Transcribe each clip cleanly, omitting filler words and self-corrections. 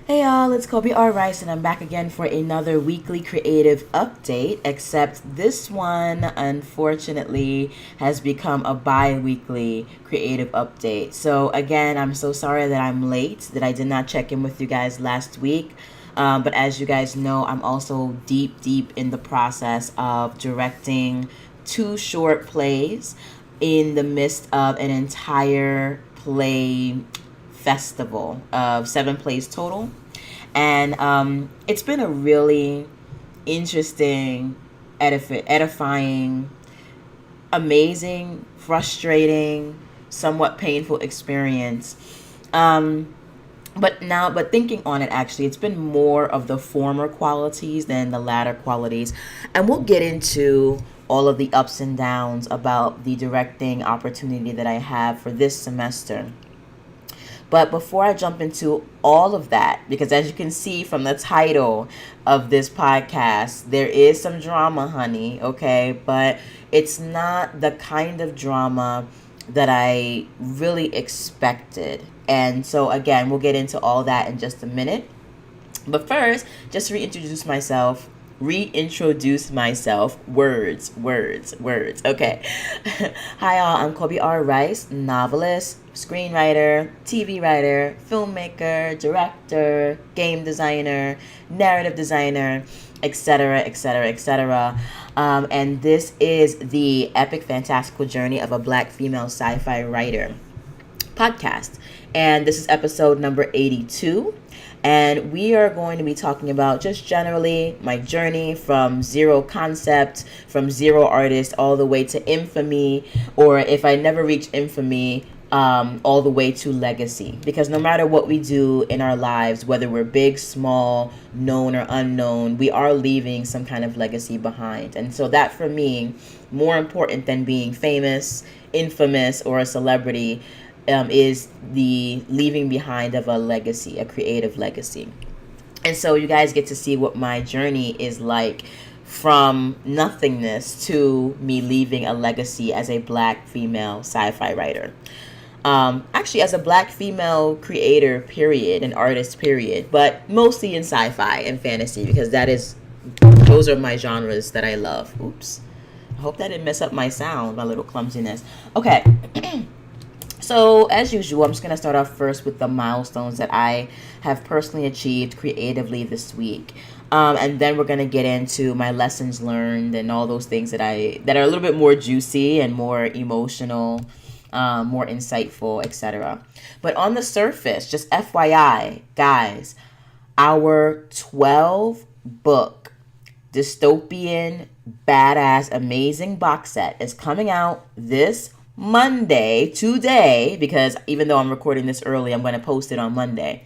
Hey y'all, it's Kobe R. Rice, and I'm back again for another weekly creative update. Except this one, unfortunately, has become a bi weekly creative update. So, again, I'm so sorry that I'm late, that I did not check in with you guys last week. But as you guys know, I'm also deep in the process of directing two short plays in the midst of an entire play festival of 7 plays total. And it's been a really interesting, edifying, amazing, frustrating, somewhat painful experience. But thinking on it, actually, it's been more of the former qualities than the latter qualities. And we'll get into all of the ups and downs about the directing opportunity that I have for this semester. But before I jump into all of that, because as you can see from the title of this podcast, there is some drama, honey, okay? But it's not the kind of drama that I really expected. And so, again, we'll get into all that in just a minute. But first, just to reintroduce myself. Words. Okay. Hi, all. I'm Kobe R. Rice, novelist, screenwriter, TV writer, filmmaker, director, game designer, narrative designer, etc., etc., etc. And this is the epic, fantastical journey of a Black female sci-fi writer podcast. And this is episode number 82. And we are going to be talking about just generally my journey from zero concept, from zero artist, all the way to infamy, or if I never reach infamy, all the way to legacy. Because no matter what we do in our lives, whether we're big, small, known or unknown, we are leaving some kind of legacy behind. And so that, for me, more important than being famous, infamous, or a celebrity, is the leaving behind of a legacy, a creative legacy. And so you guys get to see what my journey is like from nothingness to me leaving a legacy as a Black female sci-fi writer. Actually, as a Black female creator, period, an artist, period, but mostly in sci-fi and fantasy, because those are my genres that I love. Oops. I hope that didn't mess up my sound, my little clumsiness. Okay. So, as usual, I'm just going to start off first with the milestones that I have personally achieved creatively this week. And then we're going to get into my lessons learned and all those things that are a little bit more juicy and more emotional, more insightful, etc. But on the surface, just FYI, guys, our 12-book dystopian, badass, amazing box set is coming out this Monday, today, because even though I'm recording this early, I'm going to post it on Monday.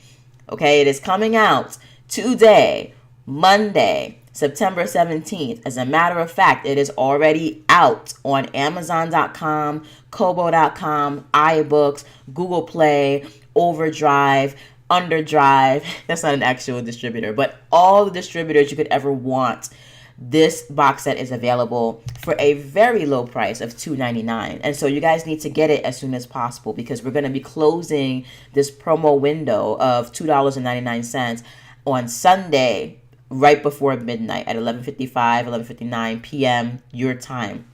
Okay, it is coming out today, Monday, September 17th. As a matter of fact, it is already out on Amazon.com, Kobo.com, iBooks, Google Play, Overdrive, Underdrive. That's not an actual distributor, but all the distributors you could ever want. This box set is available for a very low price of $2.99. And so you guys need to get it as soon as possible, because we're going to be closing this promo window of $2.99 on Sunday, right before midnight at 11:59 p.m. your time.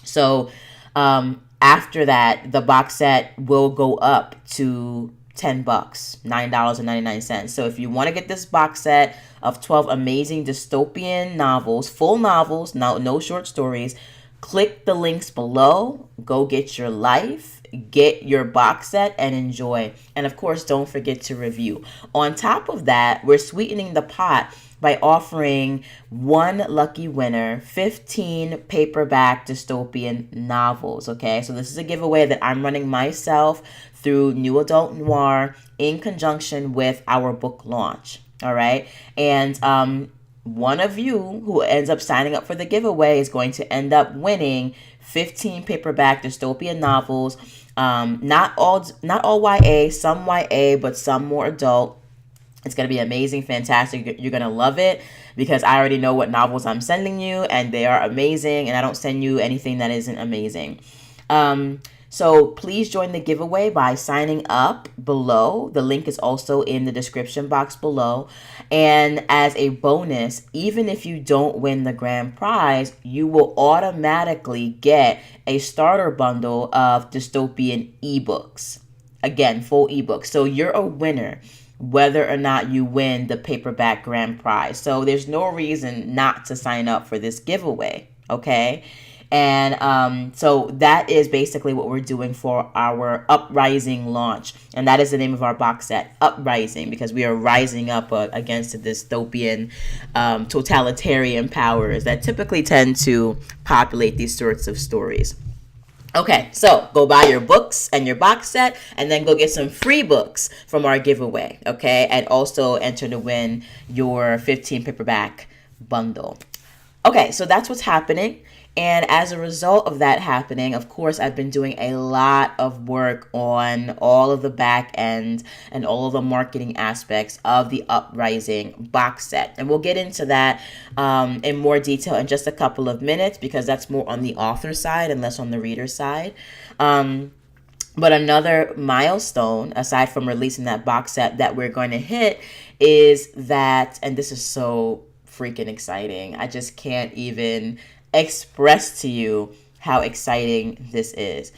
So after that, the box set will go up to $10, $9.99. So if you want to get this box set of 12 amazing dystopian novels, full novels, no short stories, click the links below, go get your life, get your box set, and enjoy. And of course, don't forget to review. On top of that, we're sweetening the pot by offering one lucky winner 15 paperback dystopian novels. Okay, so this is a giveaway that I'm running myself through New Adult Noir in conjunction with our book launch. All right, and one of you who ends up signing up for the giveaway is going to end up winning 15 paperback dystopian novels. Not all YA, some YA, but some more adult. It's going to be amazing, fantastic. You're going to love it, because I already know what novels I'm sending you, and they are amazing, and I don't send you anything that isn't amazing. So please join the giveaway by signing up below. The link is also in the description box below. And as a bonus, even if you don't win the grand prize, you will automatically get a starter bundle of dystopian ebooks. Again, full ebooks. So you're a winner whether or not you win the paperback grand prize. So there's no reason not to sign up for this giveaway, okay? And so that is basically what we're doing for our Uprising launch. And that is the name of our box set, Uprising, because we are rising up against the dystopian totalitarian powers that typically tend to populate these sorts of stories. Okay, so go buy your books and your box set, and then go get some free books from our giveaway, okay? And also enter to win your 15 paperback bundle. Okay, so that's what's happening. And as a result of that happening, of course, I've been doing a lot of work on all of the back end and all of the marketing aspects of the Uprising box set. And we'll get into that in more detail in just a couple of minutes, because that's more on the author side and less on the reader side. But another milestone, aside from releasing that box set, that we're going to hit is that, and this is so freaking exciting, I just can't even express to you how exciting this is.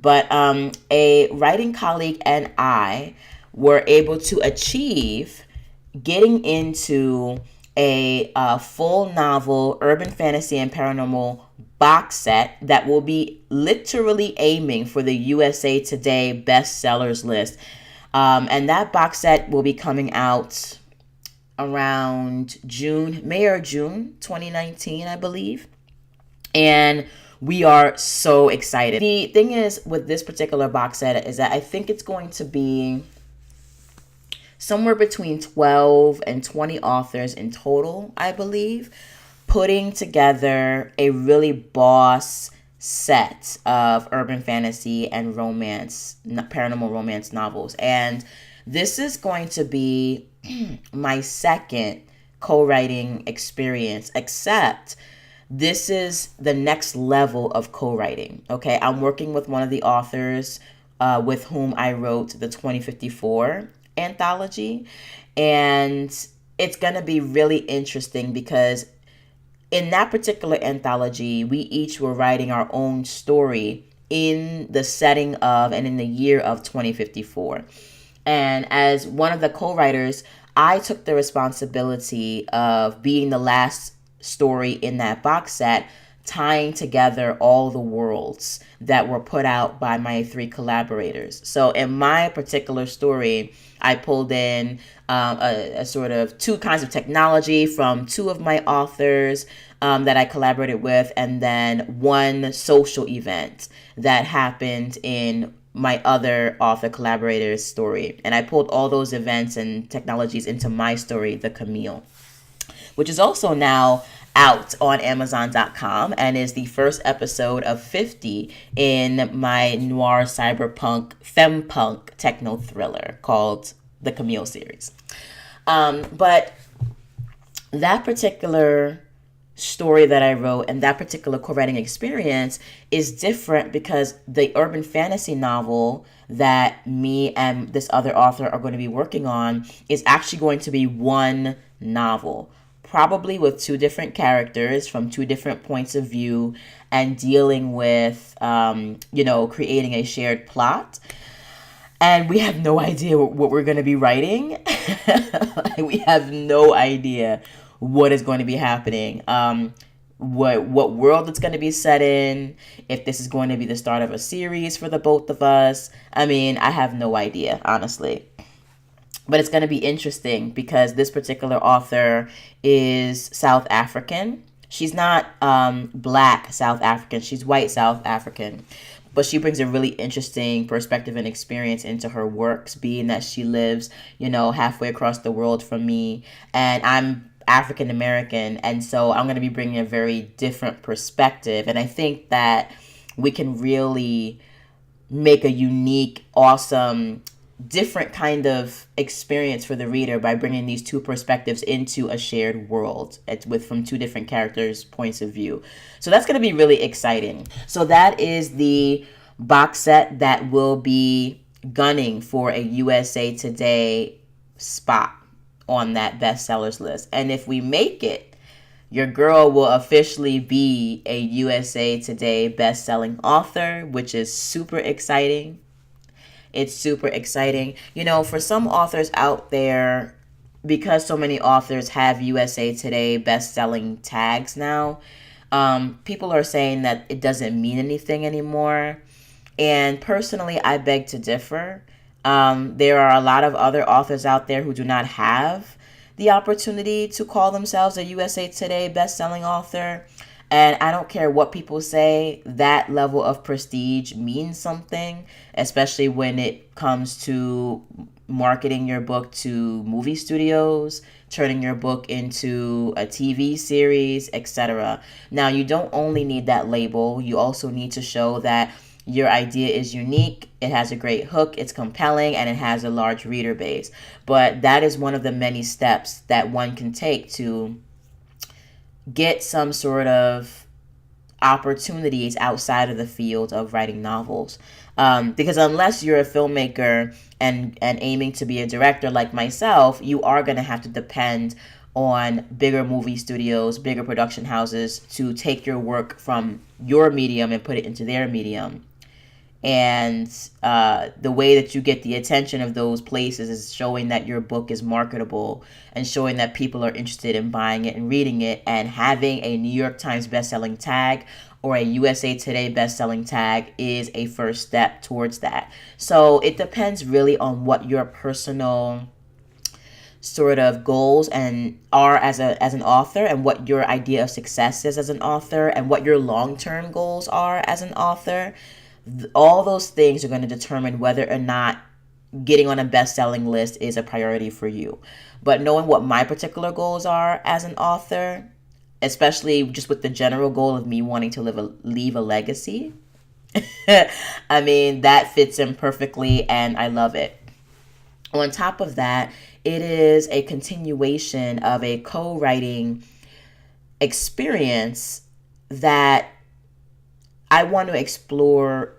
But a writing colleague and I were able to achieve getting into a full novel urban fantasy and paranormal box set that will be literally aiming for the USA Today bestsellers list. And that box set will be coming out around May or June 2019, I believe. And we are so excited. The thing is with this particular box set is that I think it's going to be somewhere between 12 and 20 authors in total, I believe, putting together a really boss set of urban fantasy and romance, paranormal romance novels. And this is going to be my second co-writing experience, except this is the next level of co-writing, okay? I'm working with one of the authors with whom I wrote the 2054 anthology, and it's going to be really interesting because in that particular anthology, we each were writing our own story in the setting of and in the year of 2054. And as one of the co-writers, I took the responsibility of being the last story in that box set, tying together all the worlds that were put out by my three collaborators. So in my particular story, I pulled in a sort of two kinds of technology from two of my authors that I collaborated with, and then one social event that happened in my other author collaborator's story. And I pulled all those events and technologies into my story, The Camille, which is also now out on Amazon.com and is the first episode of 50 in my noir cyberpunk fempunk techno thriller called The Camille series. But that particular story that I wrote and that particular co-writing experience is different because the urban fantasy novel that me and this other author are going to be working on is actually going to be one novel, probably with two different characters from two different points of view and dealing with, creating a shared plot. And we have no idea what we're going to be writing. We have no idea what is going to be happening, what world it's going to be set in, if this is going to be the start of a series for the both of us. I mean, I have no idea, honestly. But it's going to be interesting because this particular author is South African. She's not Black South African. She's white South African. But she brings a really interesting perspective and experience into her works, being that she lives, halfway across the world from me. And I'm African American. And so I'm going to be bringing a very different perspective. And I think that we can really make a unique, awesome, different kind of experience for the reader by bringing these two perspectives into a shared world from two different characters' points of view. So that's going to be really exciting. So that is the box set that will be gunning for a USA Today spot on that bestsellers list. And if we make it, your girl will officially be a USA Today best-selling author, which is super exciting. It's super exciting. You know, for some authors out there, because so many authors have USA Today best-selling tags now, people are saying that it doesn't mean anything anymore. And personally, I beg to differ. There are a lot of other authors out there who do not have the opportunity to call themselves a USA Today best-selling author. And I don't care what people say, that level of prestige means something, especially when it comes to marketing your book to movie studios, turning your book into a TV series, etc. Now, you don't only need that label, you also need to show that your idea is unique, it has a great hook, it's compelling, and it has a large reader base. But that is one of the many steps that one can take to get some sort of opportunities outside of the field of writing novels. Because unless you're a filmmaker and aiming to be a director like myself, you are going to have to depend on bigger movie studios, bigger production houses to take your work from your medium and put it into their medium. And the way that you get the attention of those places is showing that your book is marketable and showing that people are interested in buying it and reading it, and having a New York Times bestselling tag or a USA Today bestselling tag is a first step towards that. So it depends really on what your personal sort of goals and are as an author, and what your idea of success is as an author, and what your long-term goals are as an author. All those things are going to determine whether or not getting on a best-selling list is a priority for you. But knowing what my particular goals are as an author, especially just with the general goal of me wanting to leave a legacy, I mean, that fits in perfectly, and I love it. On top of that, it is a continuation of a co-writing experience that I want to explore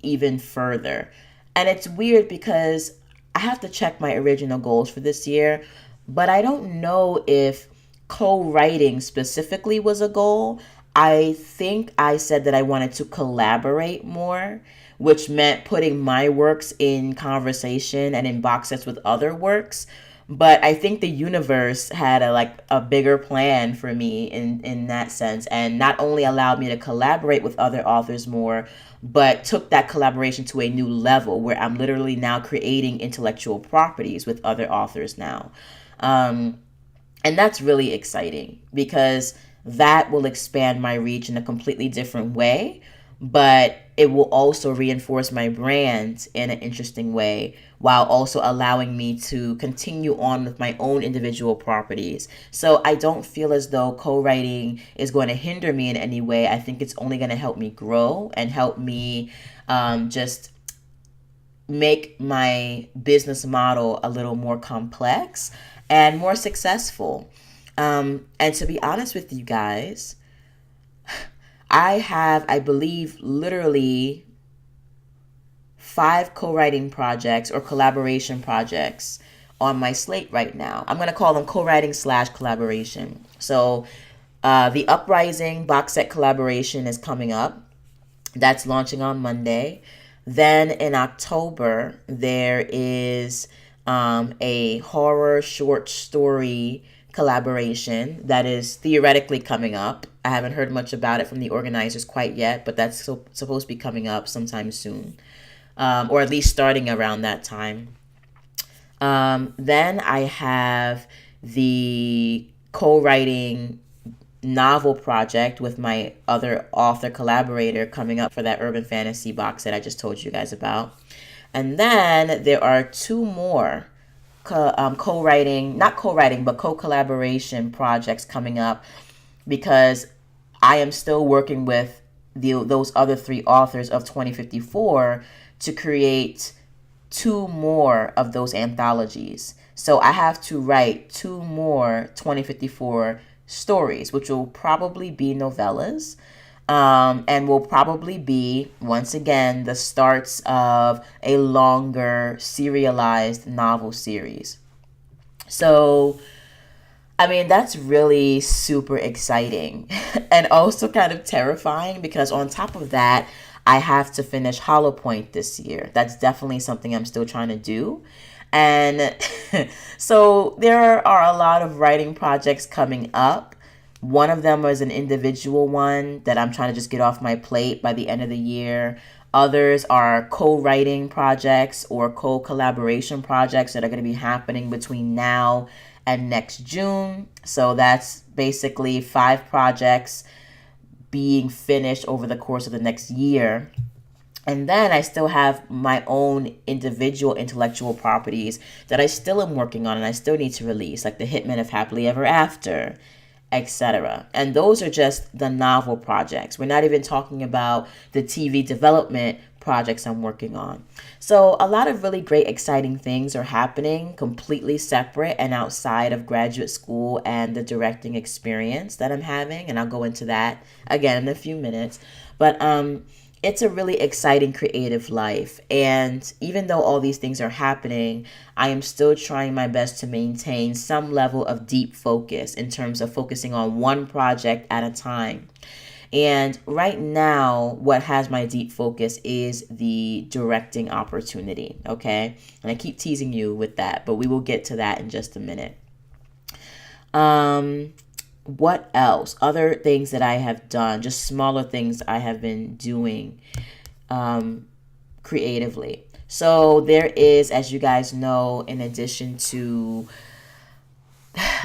even further. And it's weird because I have to check my original goals for this year, but I don't know if co-writing specifically was a goal. I think I said that I wanted to collaborate more, which meant putting my works in conversation and in box sets with other works. But I think the universe had a bigger plan for me in that sense, and not only allowed me to collaborate with other authors more, but took that collaboration to a new level where I'm literally now creating intellectual properties with other authors now. And that's really exciting because that will expand my reach in a completely different way, but it will also reinforce my brand in an interesting way, while also allowing me to continue on with my own individual properties. So I don't feel as though co-writing is going to hinder me in any way. I think it's only going to help me grow and help me just make my business model a little more complex and more successful. And to be honest with you guys, I have, I believe, literally 5 co-writing projects or collaboration projects on my slate right now. I'm going to call them co-writing / collaboration. So the Uprising box set collaboration is coming up. That's launching on Monday. Then in October, there is a horror short story collaboration that is theoretically coming up. I haven't heard much about it from the organizers quite yet, but that's supposed to be coming up sometime soon, or at least starting around that time. Then I have the co-writing novel project with my other author collaborator coming up for that urban fantasy box that I just told you guys about. And then there are 2 more co-collaboration projects coming up, because I am still working with those other 3 authors of 2054 to create 2 more of those anthologies. So I have to write 2 more 2054 stories, which will probably be novellas. And will probably be, once again, the starts of a longer serialized novel series. So, I mean, that's really super exciting and also kind of terrifying because on top of that, I have to finish Hollow Point this year. That's definitely something I'm still trying to do. And so there are a lot of writing projects coming up. One of them is an individual one that I'm trying to just get off my plate by the end of the year. Others are co-writing projects or co-collaboration projects that are going to be happening between now and next June. So that's basically 5 projects being finished over the course of the next year. And then I still have my own individual intellectual properties that I still am working on and I still need to release, like The Hitman of Happily Ever After, etc. And those are just the novel projects. We're not even talking about the TV development projects I'm working on. So a lot of really great, exciting things are happening completely separate and outside of graduate school and the directing experience that I'm having. And I'll go into that again in a few minutes. But it's a really exciting creative life. And even though all these things are happening, I am still trying my best to maintain some level of deep focus in terms of focusing on one project at a time. And right now, what has my deep focus is the directing opportunity, okay? And I keep teasing you with that, but we will get to that in just a minute. What else? Other things that I have done, just smaller things I have been doing creatively. So there is, as you guys know, in addition to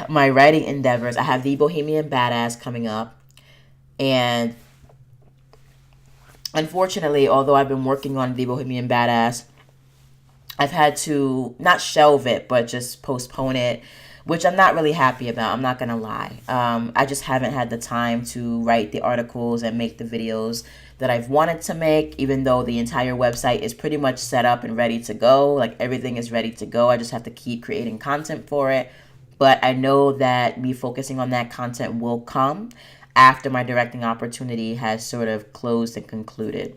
my writing endeavors, I have the Bohemian Badass coming up. And unfortunately, although I've been working on the Bohemian Badass, I've had to not shelve it, but just postpone it, which I'm not really happy about. I'm not going to lie. I just haven't had the time to write the articles and make the videos that I've wanted to make, even though the entire website is pretty much set up and ready to go. Like everything is ready to go. I just have to keep creating content for it. But I know that me focusing on that content will come after my directing opportunity has sort of closed and concluded.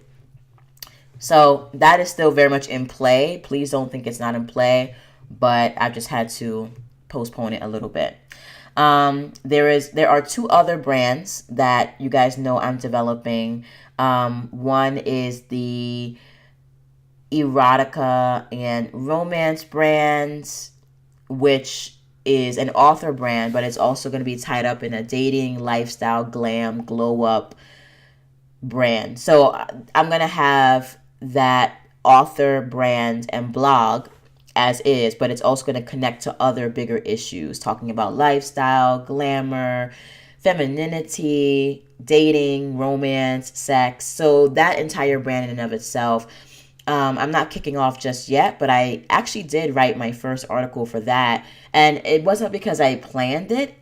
So that is still very much in play. Please don't think it's not in play, but I've just had to postpone it a little bit. There are 2 other brands that you guys know I'm developing. One is the erotica and romance brands, which is an author brand, but it's also going to be tied up in a dating, lifestyle, glam, glow up brand. So I'm going to have that author brand and blog as is, but it's also going to connect to other bigger issues, talking about lifestyle, glamour, femininity, dating, romance, sex. So that entire brand in and of itself, I'm not kicking off just yet, but I actually did write my first article for that. And it wasn't because I planned it.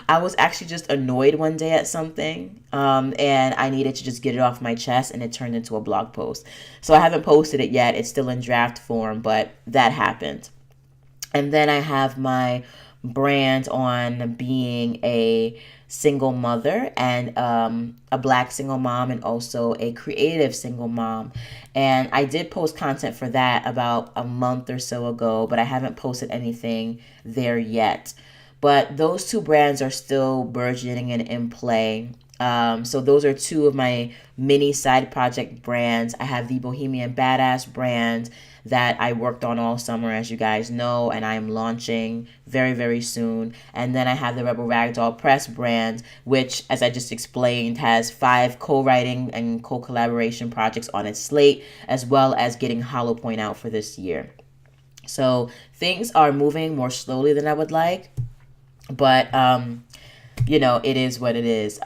I was actually just annoyed one day at something, and I needed to just get it off my chest, and it turned into a blog post. So I haven't posted it yet. It's still in draft form, but that happened. And then I have my brand on being a single mother and a Black single mom and also a creative single mom. And I did post content for that about a month or so ago, but I haven't posted anything there yet. But those 2 brands are still burgeoning and in play. So those are 2 of my mini side project brands. I have the Bohemian Badass brand that I worked on all summer, as you guys know, and I'm launching very, very soon. And then I have the Rebel Ragdoll Press brand, which, as I just explained, has 5 co-writing and co-collaboration projects on its slate, as well as getting Hollow Point out for this year. So things are moving more slowly than I would like, but it is what it is.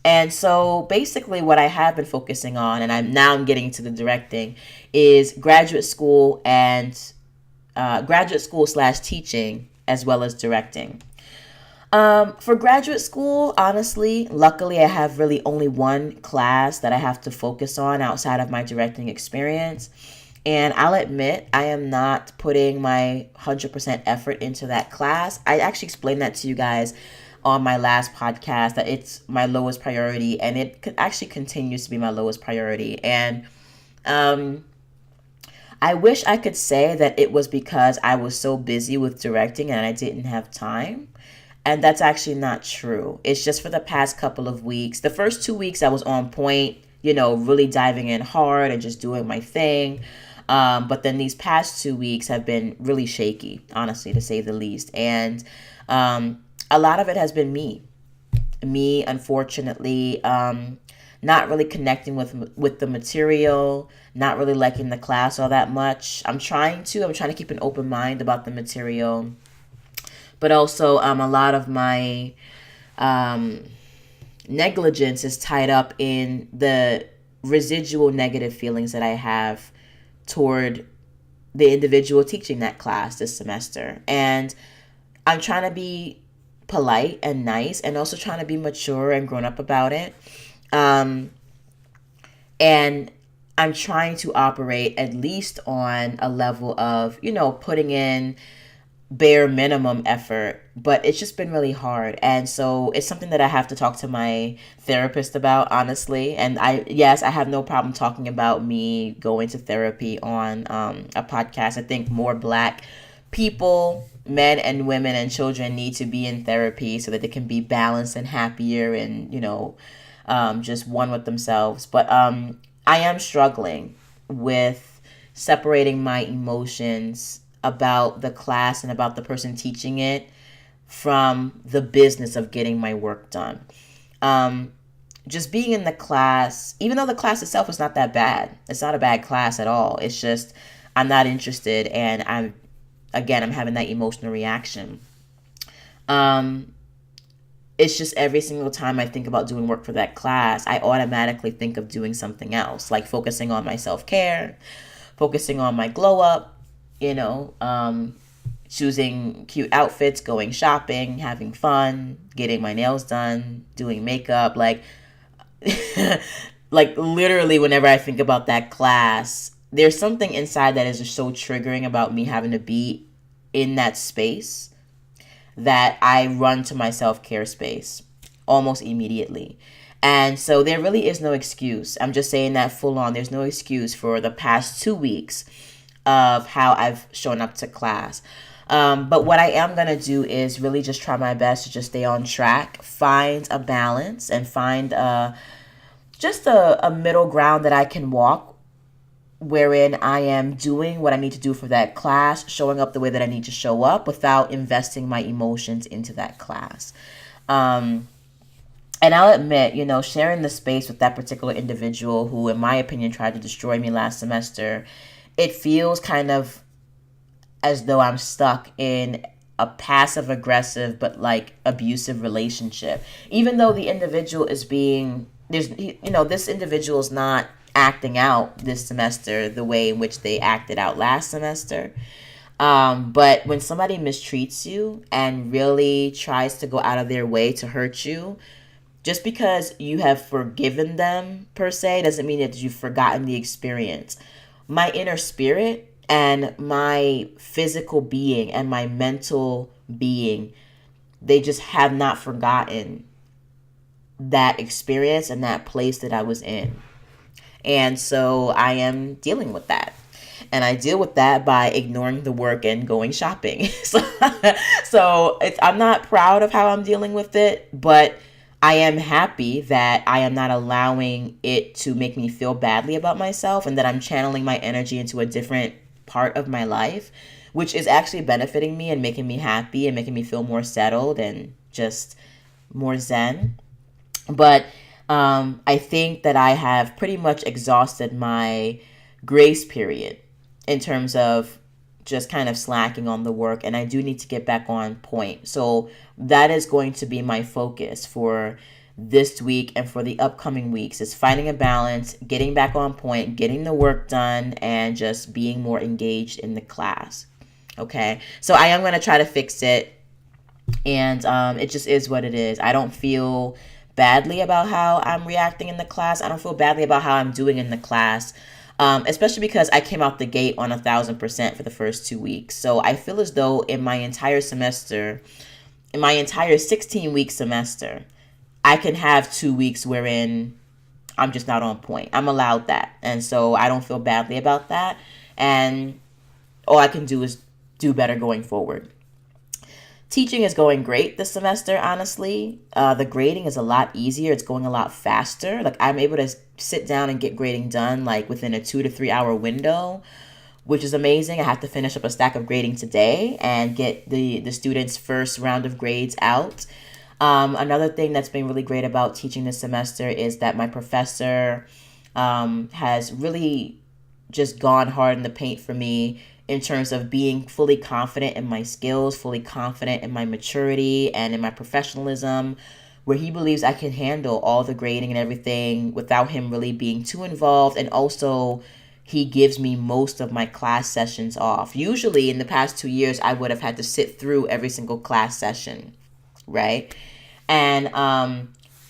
And so basically what I have been focusing on, and I'm getting to the directing, is graduate school and graduate school / teaching, as well as directing. For graduate school, honestly, luckily I have really only one class that I have to focus on outside of my directing experience. And I'll admit, I am not putting my 100% effort into that class. I actually explained that to you guys on my last podcast that it's my lowest priority, and it actually continues to be my lowest priority. And I wish I could say that it was because I was so busy with directing and I didn't have time. And that's actually not true. It's just for the past couple of weeks. The first 2 weeks I was on point, really diving in hard and just doing my thing. But then these past 2 weeks have been really shaky, honestly, to say the least. And a lot of it has been me. Me, unfortunately, not really connecting with the material, not really liking the class all that much. I'm trying to keep an open mind about the material, but also a lot of my negligence is tied up in the residual negative feelings that I have toward the individual teaching that class this semester. And I'm trying to be polite and nice, and also trying to be mature and grown up about it. And I'm trying to operate at least on a level of, putting in bare minimum effort, but it's just been really hard. And so it's something that I have to talk to my therapist about, honestly. And I have no problem talking about me going to therapy on a podcast. I think more Black people, men and women and children, need to be in therapy so that they can be balanced and happier and, just one with themselves. But I am struggling with separating my emotions about the class and about the person teaching it from the business of getting my work done. Just being in the class, even though the class itself is not that bad. It's not a bad class at all. It's just I'm not interested, and I'm having that emotional reaction. It's just every single time I think about doing work for that class, I automatically think of doing something else, like focusing on my self-care, focusing on my glow up, choosing cute outfits, going shopping, having fun, getting my nails done, doing makeup. Like literally whenever I think about that class, there's something inside that is just so triggering about me having to be in that space that I run to my self-care space almost immediately. And so there really is no excuse. I'm just saying that full on. There's no excuse for the past 2 weeks of how I've shown up to class. But what I am going to do is really just try my best to just stay on track, find a balance, and find just a middle ground that I can walk, wherein I am doing what I need to do for that class, showing up the way that I need to show up without investing my emotions into that class. And I'll admit, sharing the space with that particular individual who, in my opinion, tried to destroy me last semester, it feels kind of as though I'm stuck in a passive aggressive but abusive relationship. Even though the individual is this individual is not acting out this semester the way in which they acted out last semester. But when somebody mistreats you and really tries to go out of their way to hurt you, just because you have forgiven them per se doesn't mean that you've forgotten the experience. My inner spirit and my physical being and my mental being, they just have not forgotten that experience and that place that I was in. And so I am dealing with that. And I deal with that by ignoring the work and going shopping. So I'm not proud of how I'm dealing with it, but I am happy that I am not allowing it to make me feel badly about myself, and that I'm channeling my energy into a different part of my life, which is actually benefiting me and making me happy and making me feel more settled and just more zen. But I think that I have pretty much exhausted my grace period in terms of just kind of slacking on the work, and I do need to get back on point. So that is going to be my focus for this week and for the upcoming weeks, is finding a balance, getting back on point, getting the work done, and just being more engaged in the class. Okay, so I am going to try to fix it, and it just is what it is. I don't feel badly about how I'm reacting in the class. I don't feel badly about how I'm doing in the class, especially because I came out the gate on 1,000% for the first 2 weeks. So I feel as though in my entire semester, in my entire 16-week semester, I can have 2 weeks wherein I'm just not on point. I'm allowed that. And so I don't feel badly about that. And all I can do is do better going forward. Teaching is going great this semester, honestly. The grading is a lot easier. It's going a lot faster. Like, I'm able to sit down and get grading done like within a 2 to 3 hour window, which is amazing. I have to finish up a stack of grading today and get the students' first round of grades out. Another thing that's been really great about teaching this semester is that my professor has really just gone hard in the paint for me in terms of being fully confident in my skills, fully confident in my maturity and in my professionalism, where he believes I can handle all the grading and everything without him really being too involved. And also, he gives me most of my class sessions off. Usually, in the past 2 years, I would have had to sit through every single class session, right? And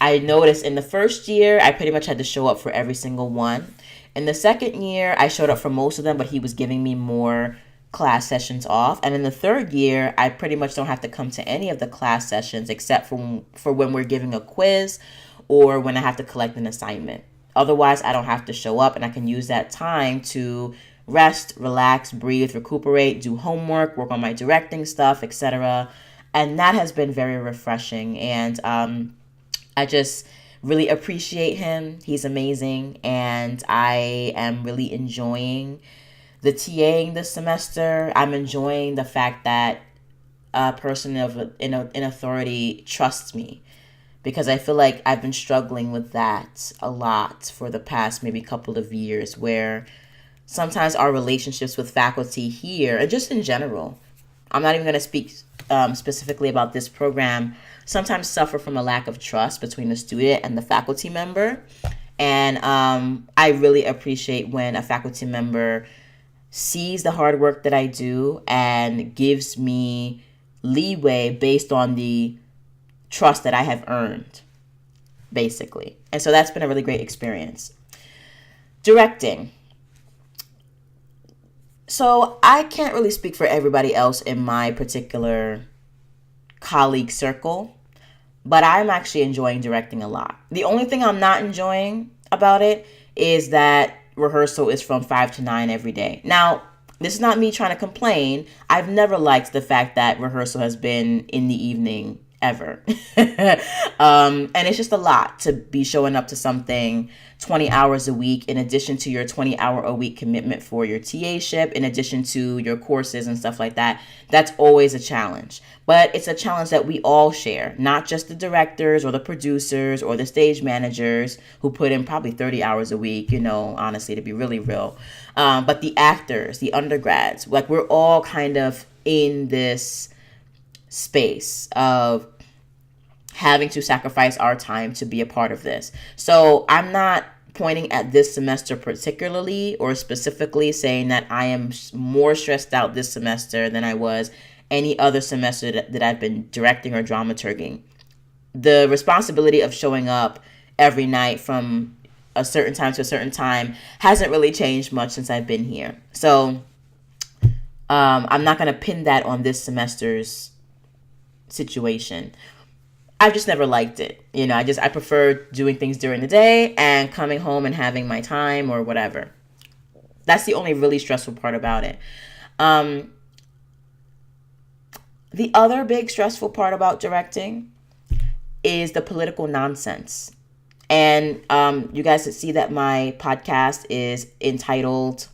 I noticed in the first year, I pretty much had to show up for every single one. In the second year, I showed up for most of them, but he was giving me more class sessions off. And in the third year, I pretty much don't have to come to any of the class sessions except for when we're giving a quiz or when I have to collect an assignment. Otherwise, I don't have to show up, and I can use that time to rest, relax, breathe, recuperate, do homework, work on my directing stuff, etc. And that has been very refreshing. And I just really appreciate him. He's amazing. And I am really enjoying the TAing this semester. I'm enjoying the fact that a person in authority trusts me, because I feel like I've been struggling with that a lot for the past maybe couple of years, where sometimes our relationships with faculty here, and just in general, I'm not even going to speak specifically about this program, sometimes suffer from a lack of trust between the student and the faculty member. And I really appreciate when a faculty member sees the hard work that I do and gives me leeway based on the trust that I have earned, basically. And so that's been a really great experience. Directing. So I can't really speak for everybody else in my particular colleague circle, but I'm actually enjoying directing a lot. The only thing I'm not enjoying about it is that rehearsal is from 5 to 9 every day. Now, this is not me trying to complain. I've never liked the fact that rehearsal has been in the evening ever. And it's just a lot to be showing up to something 20 hours a week, in addition to your 20-hour-a-week commitment for your TA-ship, in addition to your courses and stuff like that. That's always a challenge. But it's a challenge that we all share, not just the directors or the producers or the stage managers who put in probably 30 hours a week, honestly, to be really real. But the actors, the undergrads, like, we're all kind of in this space of having to sacrifice our time to be a part of this. So I'm not pointing at this semester particularly or specifically saying that I am more stressed out this semester than I was any other semester that I've been directing or dramaturging. The responsibility of showing up every night from a certain time to a certain time hasn't really changed much since I've been here. So I'm not going to pin that on this semester's situation. I've just never liked it. I prefer doing things during the day and coming home and having my time or whatever. That's the only really stressful part about it. The other big stressful part about directing is the political nonsense. And you guys see that my podcast is entitled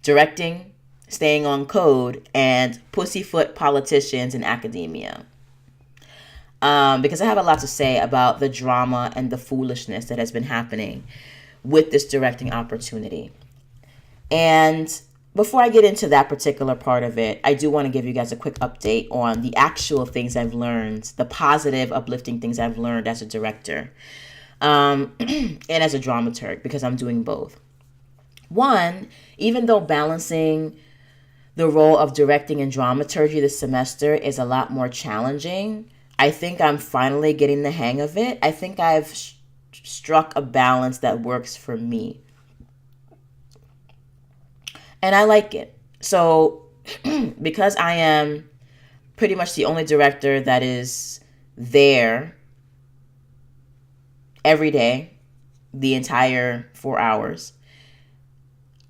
Directing, Staying on Code, and Pussyfoot Politicians in Academia. Because I have a lot to say about the drama and the foolishness that has been happening with this directing opportunity. And before I get into that particular part of it, I do want to give you guys a quick update on the actual things I've learned, the positive, uplifting things I've learned as a director and as a dramaturg, because I'm doing both. One, even though balancing the role of directing and dramaturgy this semester is a lot more challenging, I think I'm finally getting the hang of it. I think I've struck a balance that works for me. And I like it. So because I am pretty much the only director that is there every day, the entire 4 hours,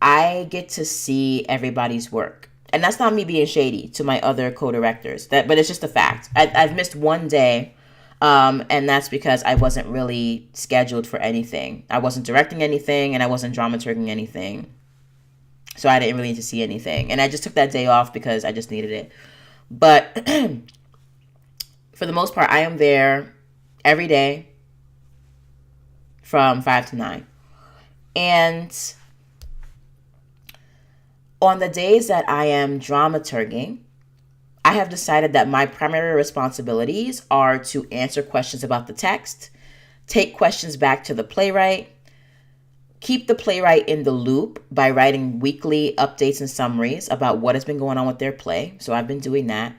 I get to see everybody's work. And that's not me being shady to my other co-directors, but it's just a fact. I've missed one day, and that's because I wasn't really scheduled for anything. I wasn't directing anything, and I wasn't dramaturging anything. So I didn't really need to see anything. And I just took that day off because I just needed it. But for the most part, I am there every day from 5 to 9. And on the days that I am dramaturging, I have decided that my primary responsibilities are to answer questions about the text, take questions back to the playwright, keep the playwright in the loop by writing weekly updates and summaries about what has been going on with their play. So I've been doing that.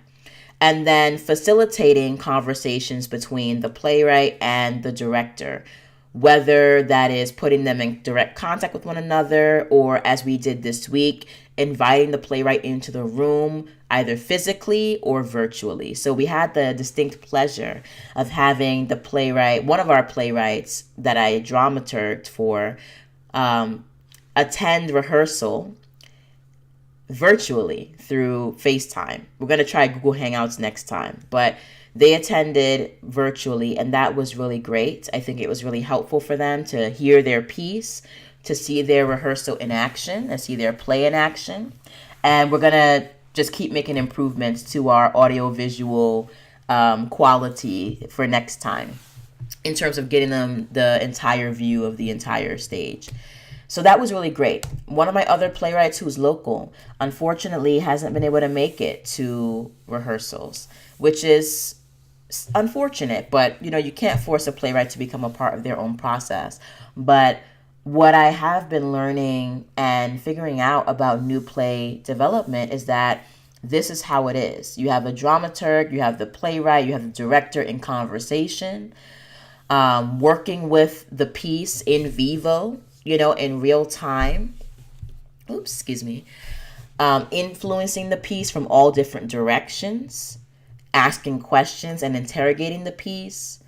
And then facilitating conversations between the playwright and the director, whether that is putting them in direct contact with one another, or as we did this week, inviting the playwright into the room, either physically or virtually. So we had the distinct pleasure of having the playwright, one of our playwrights that I dramaturged for, attend rehearsal virtually through FaceTime. We're going to try Google Hangouts next time, but they attended virtually, and that was really great. I think it was really helpful for them to hear their piece, to see their rehearsal in action, and see their play in action. And we're going to just keep making improvements to our audio-visual quality for next time in terms of getting them the entire view of the entire stage. So that was really great. One of my other playwrights who's local, unfortunately, hasn't been able to make it to rehearsals, which is unfortunate. But, you can't force a playwright to become a part of their own process. But what I have been learning and figuring out about new play development is that this is how it is. You have a dramaturg, you have the playwright, you have the director in conversation, working with the piece in vivo, in real time. Influencing the piece from all different directions, asking questions and interrogating the piece,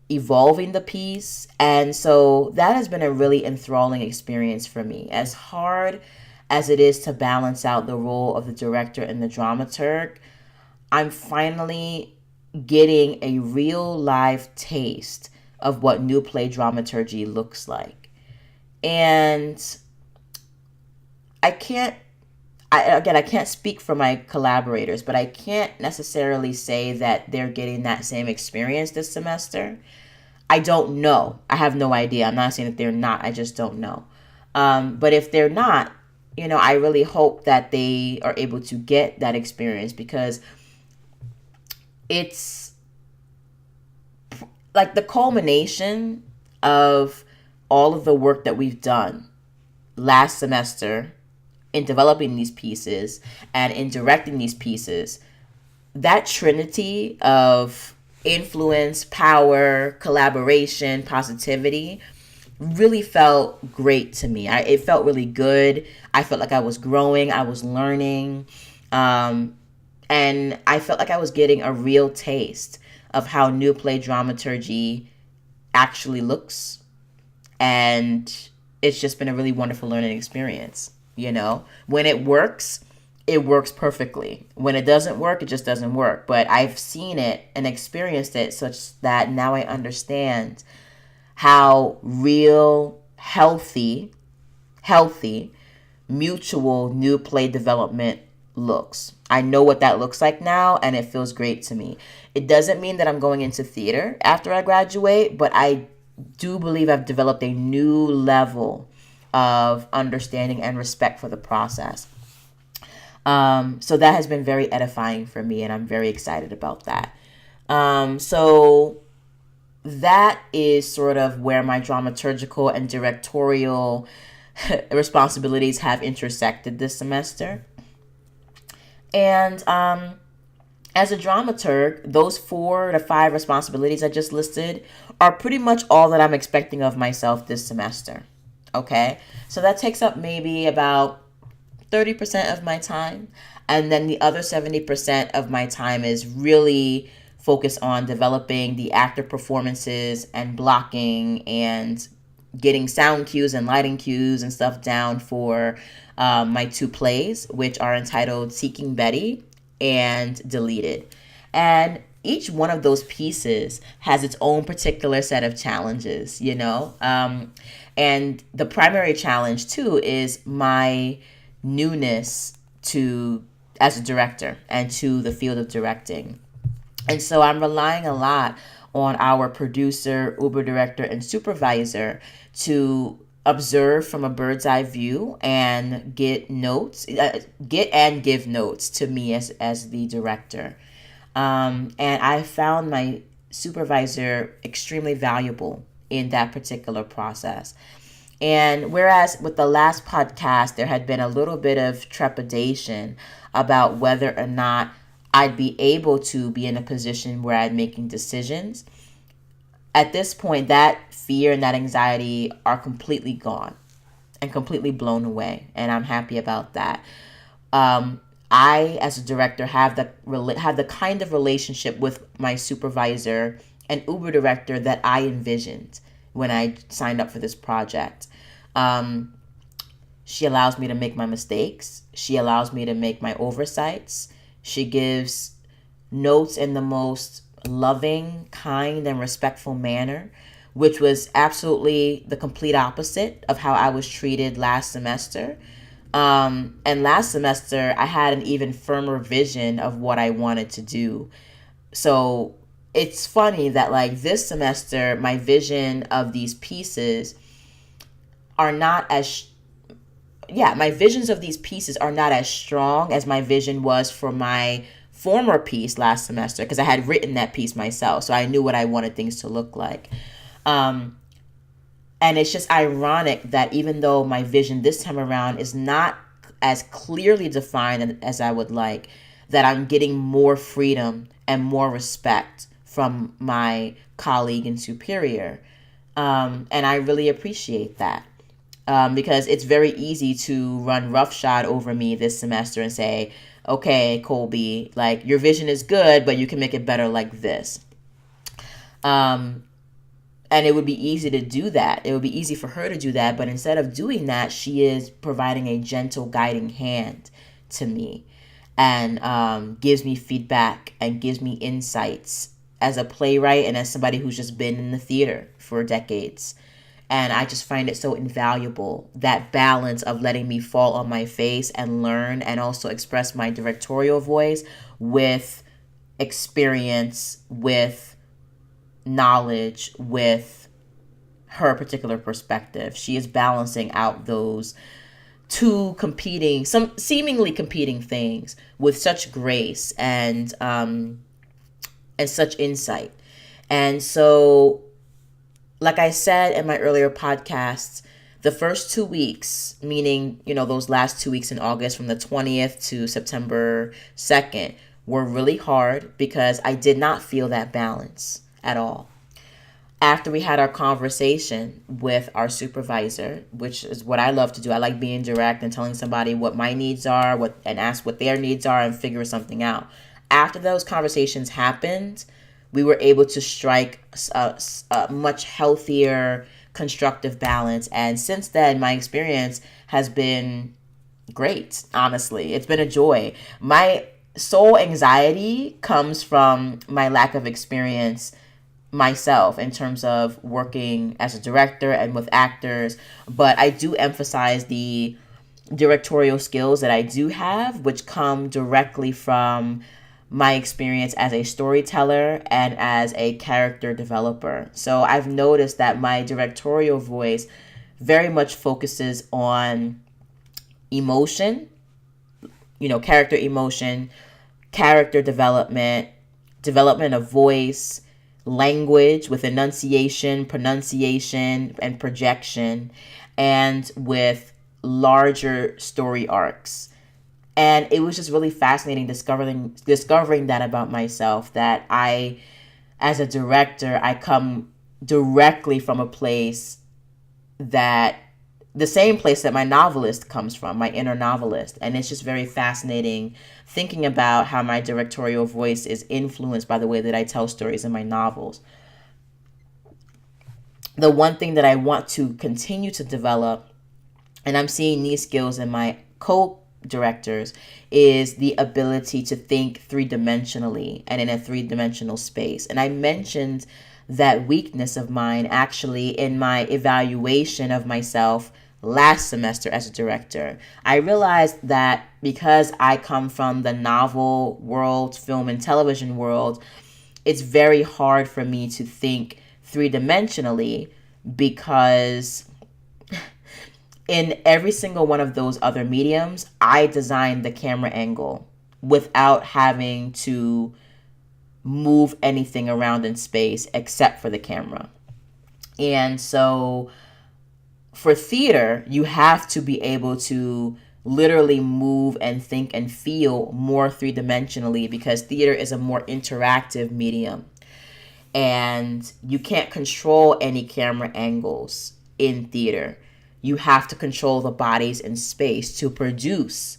evolving the piece. And so that has been a really enthralling experience for me. As hard as it is to balance out the role of the director and the dramaturg, I'm finally getting a real live taste of what new play dramaturgy looks like. And I can't speak for my collaborators, but I can't necessarily say that they're getting that same experience this semester. I don't know. I have no idea. I'm not saying that they're not. I just don't know. But if they're not, I really hope that they are able to get that experience, because it's like the culmination of all of the work that we've done last semester in developing these pieces and in directing these pieces. That trinity of influence, power, collaboration, positivity really felt great to me. It felt really good. I felt like I was growing, I was learning, and I felt like I was getting a real taste of how new play dramaturgy actually looks. And it's just been a really wonderful learning experience. When it works perfectly. When it doesn't work, it just doesn't work. But I've seen it and experienced it such that now I understand how real, healthy, mutual new play development looks. I know what that looks like now, and it feels great to me. It doesn't mean that I'm going into theater after I graduate, but I do believe I've developed a new level of understanding and respect for the process. So that has been very edifying for me, and I'm very excited about that. So that is sort of where my dramaturgical and directorial responsibilities have intersected this semester. And as a dramaturg, those 4 to 5 responsibilities I just listed are pretty much all that I'm expecting of myself this semester. Okay? So that takes up maybe about 30% of my time. And then the other 70% of my time is really focused on developing the actor performances and blocking and getting sound cues and lighting cues and stuff down for my two plays, which are entitled Seeking Betty and Deleted. And each one of those pieces has its own particular set of challenges, you know? And the primary challenge, too, is my newness to as a director and to the field of directing. And so I'm relying a lot on our producer, Uber director, and supervisor to observe from a bird's eye view and get and give notes to me as the director. And I found my supervisor extremely valuable in that particular process. And whereas with the last podcast, there had been a little bit of trepidation about whether or not I'd be able to be in a position where I'm making decisions, at this point, that fear and that anxiety are completely gone and completely blown away. And I'm happy about that. I, as a director, have the kind of relationship with my supervisor and Uber director that I envisioned when I signed up for this project. She allows me to make my mistakes. She allows me to make my oversights. She gives notes in the most loving, kind, and respectful manner, which was absolutely the complete opposite of how I was treated last semester. And last semester, I had an even firmer vision of what I wanted to do. So it's funny that like this semester, my vision of these pieces are not as my visions of these pieces are not as strong as my vision was for my former piece last semester, because I had written that piece myself, so I knew what I wanted things to look like. And it's just ironic that even though my vision this time around is not as clearly defined as I would like, that I'm getting more freedom and more respect from my colleague and superior. And I really appreciate that. Because it's very easy to run roughshod over me this semester and say, okay, Colby, like your vision is good, but you can make it better like this. And it would be easy to do that. It would be easy for her to do that. But instead of doing that, she is providing a gentle guiding hand to me and gives me feedback and gives me insights as a playwright and as somebody who's just been in the theater for decades. And I just find it so invaluable, that balance of letting me fall on my face and learn and also express my directorial voice with experience, with knowledge, with her particular perspective. She is balancing out those two some seemingly competing things with such grace and such insight. And so, like I said in my earlier podcasts, the first 2 weeks, meaning, those last 2 weeks in August from the 20th to September 2nd, were really hard because I did not feel that balance at all. After we had our conversation with our supervisor, which is what I love to do, I like being direct and telling somebody what my needs are, and ask what their needs are and figure something out. After those conversations happened, we were able to strike a much healthier, constructive balance. And since then, my experience has been great, honestly. It's been a joy. My sole anxiety comes from my lack of experience myself in terms of working as a director and with actors. But I do emphasize the directorial skills that I do have, which come directly from my experience as a storyteller and as a character developer. So I've noticed that my directorial voice very much focuses on emotion, character emotion, character development of voice, language with enunciation, pronunciation, and projection, and with larger story arcs. And it was just really fascinating discovering that about myself, that I, as a director, I come directly from a place that the same place that my novelist comes from, my inner novelist. And it's just very fascinating thinking about how my directorial voice is influenced by the way that I tell stories in my novels. The one thing that I want to continue to develop, and I'm seeing these skills in my co-directors, is the ability to think three-dimensionally and in a three-dimensional space. And I mentioned that weakness of mine actually in my evaluation of myself last semester as a director. I realized that because I come from the novel world, film and television world, it's very hard for me to think three-dimensionally, because in every single one of those other mediums, I designed the camera angle without having to move anything around in space except for the camera. And so for theater, you have to be able to literally move and think and feel more three-dimensionally, because theater is a more interactive medium. And you can't control any camera angles in theater. You have to control the bodies in space to produce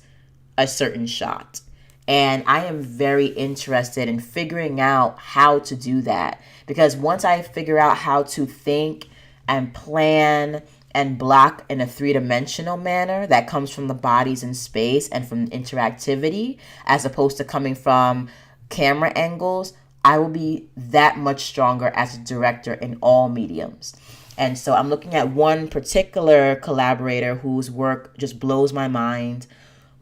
a certain shot. And I am very interested in figuring out how to do that, because once I figure out how to think and plan and block in a three-dimensional manner that comes from the bodies in space and from interactivity, as opposed to coming from camera angles, I will be that much stronger as a director in all mediums. And so I'm looking at one particular collaborator whose work just blows my mind,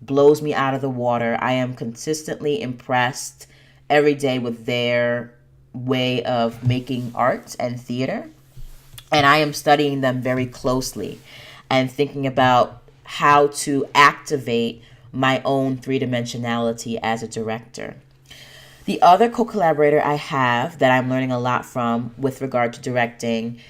blows me out of the water. I am consistently impressed every day with their way of making art and theater. And I am studying them very closely and thinking about how to activate my own three-dimensionality as a director. The other co-collaborator I have that I'm learning a lot from with regard to directing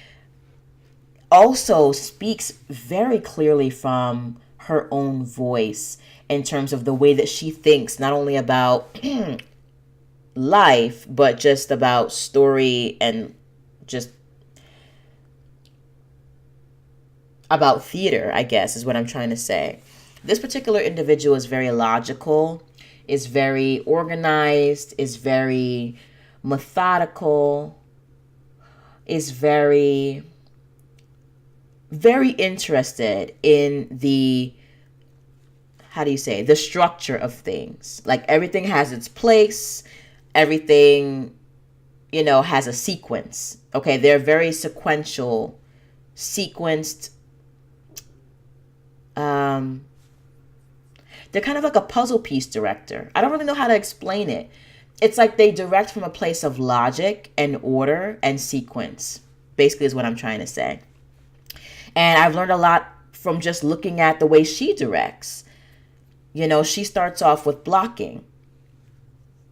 also speaks very clearly from her own voice in terms of the way that she thinks, not only about life, but just about story and just about theater, I guess, is what I'm trying to say. This particular individual is very logical, is very organized, is very methodical, is very, very interested in the, the structure of things. Like everything has its place, everything, has a sequence. Okay, they're very sequential, sequenced. They're kind of like a puzzle piece director. I don't really know how to explain it. It's like they direct from a place of logic and order and sequence, basically is what I'm trying to say. And I've learned a lot from just looking at the way she directs. She starts off with blocking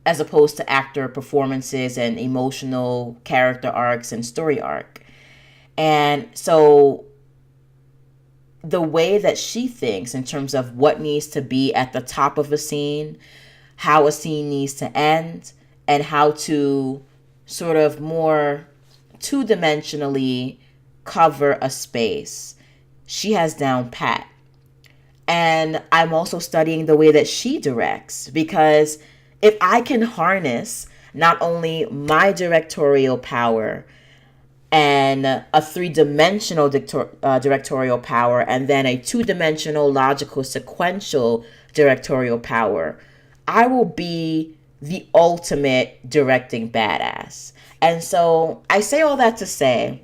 as opposed to actor performances and emotional character arcs and story arc. And so the way that she thinks in terms of what needs to be at the top of a scene, how a scene needs to end, and how to sort of more two-dimensionally cover a space, she has down pat. And I'm also studying the way that she directs, because if I can harness not only my directorial power and a three-dimensional directorial power, and then a two-dimensional logical sequential directorial power, I will be the ultimate directing badass. And so I say all that to say,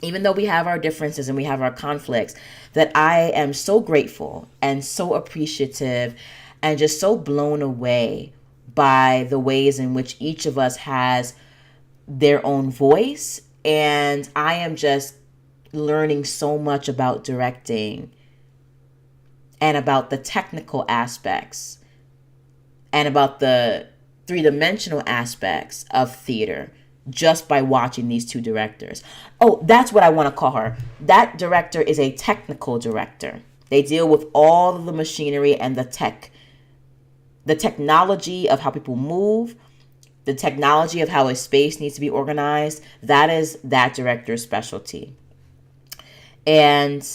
even though we have our differences and we have our conflicts, that I am so grateful and so appreciative and just so blown away by the ways in which each of us has their own voice. And I am just learning so much about directing and about the technical aspects and about the three-dimensional aspects of theater just by watching these two directors. Oh, that's what I want to call her. That director is a technical director. They deal with all of the machinery and the technology of how people move, the technology of how a space needs to be organized. That is that director's specialty. And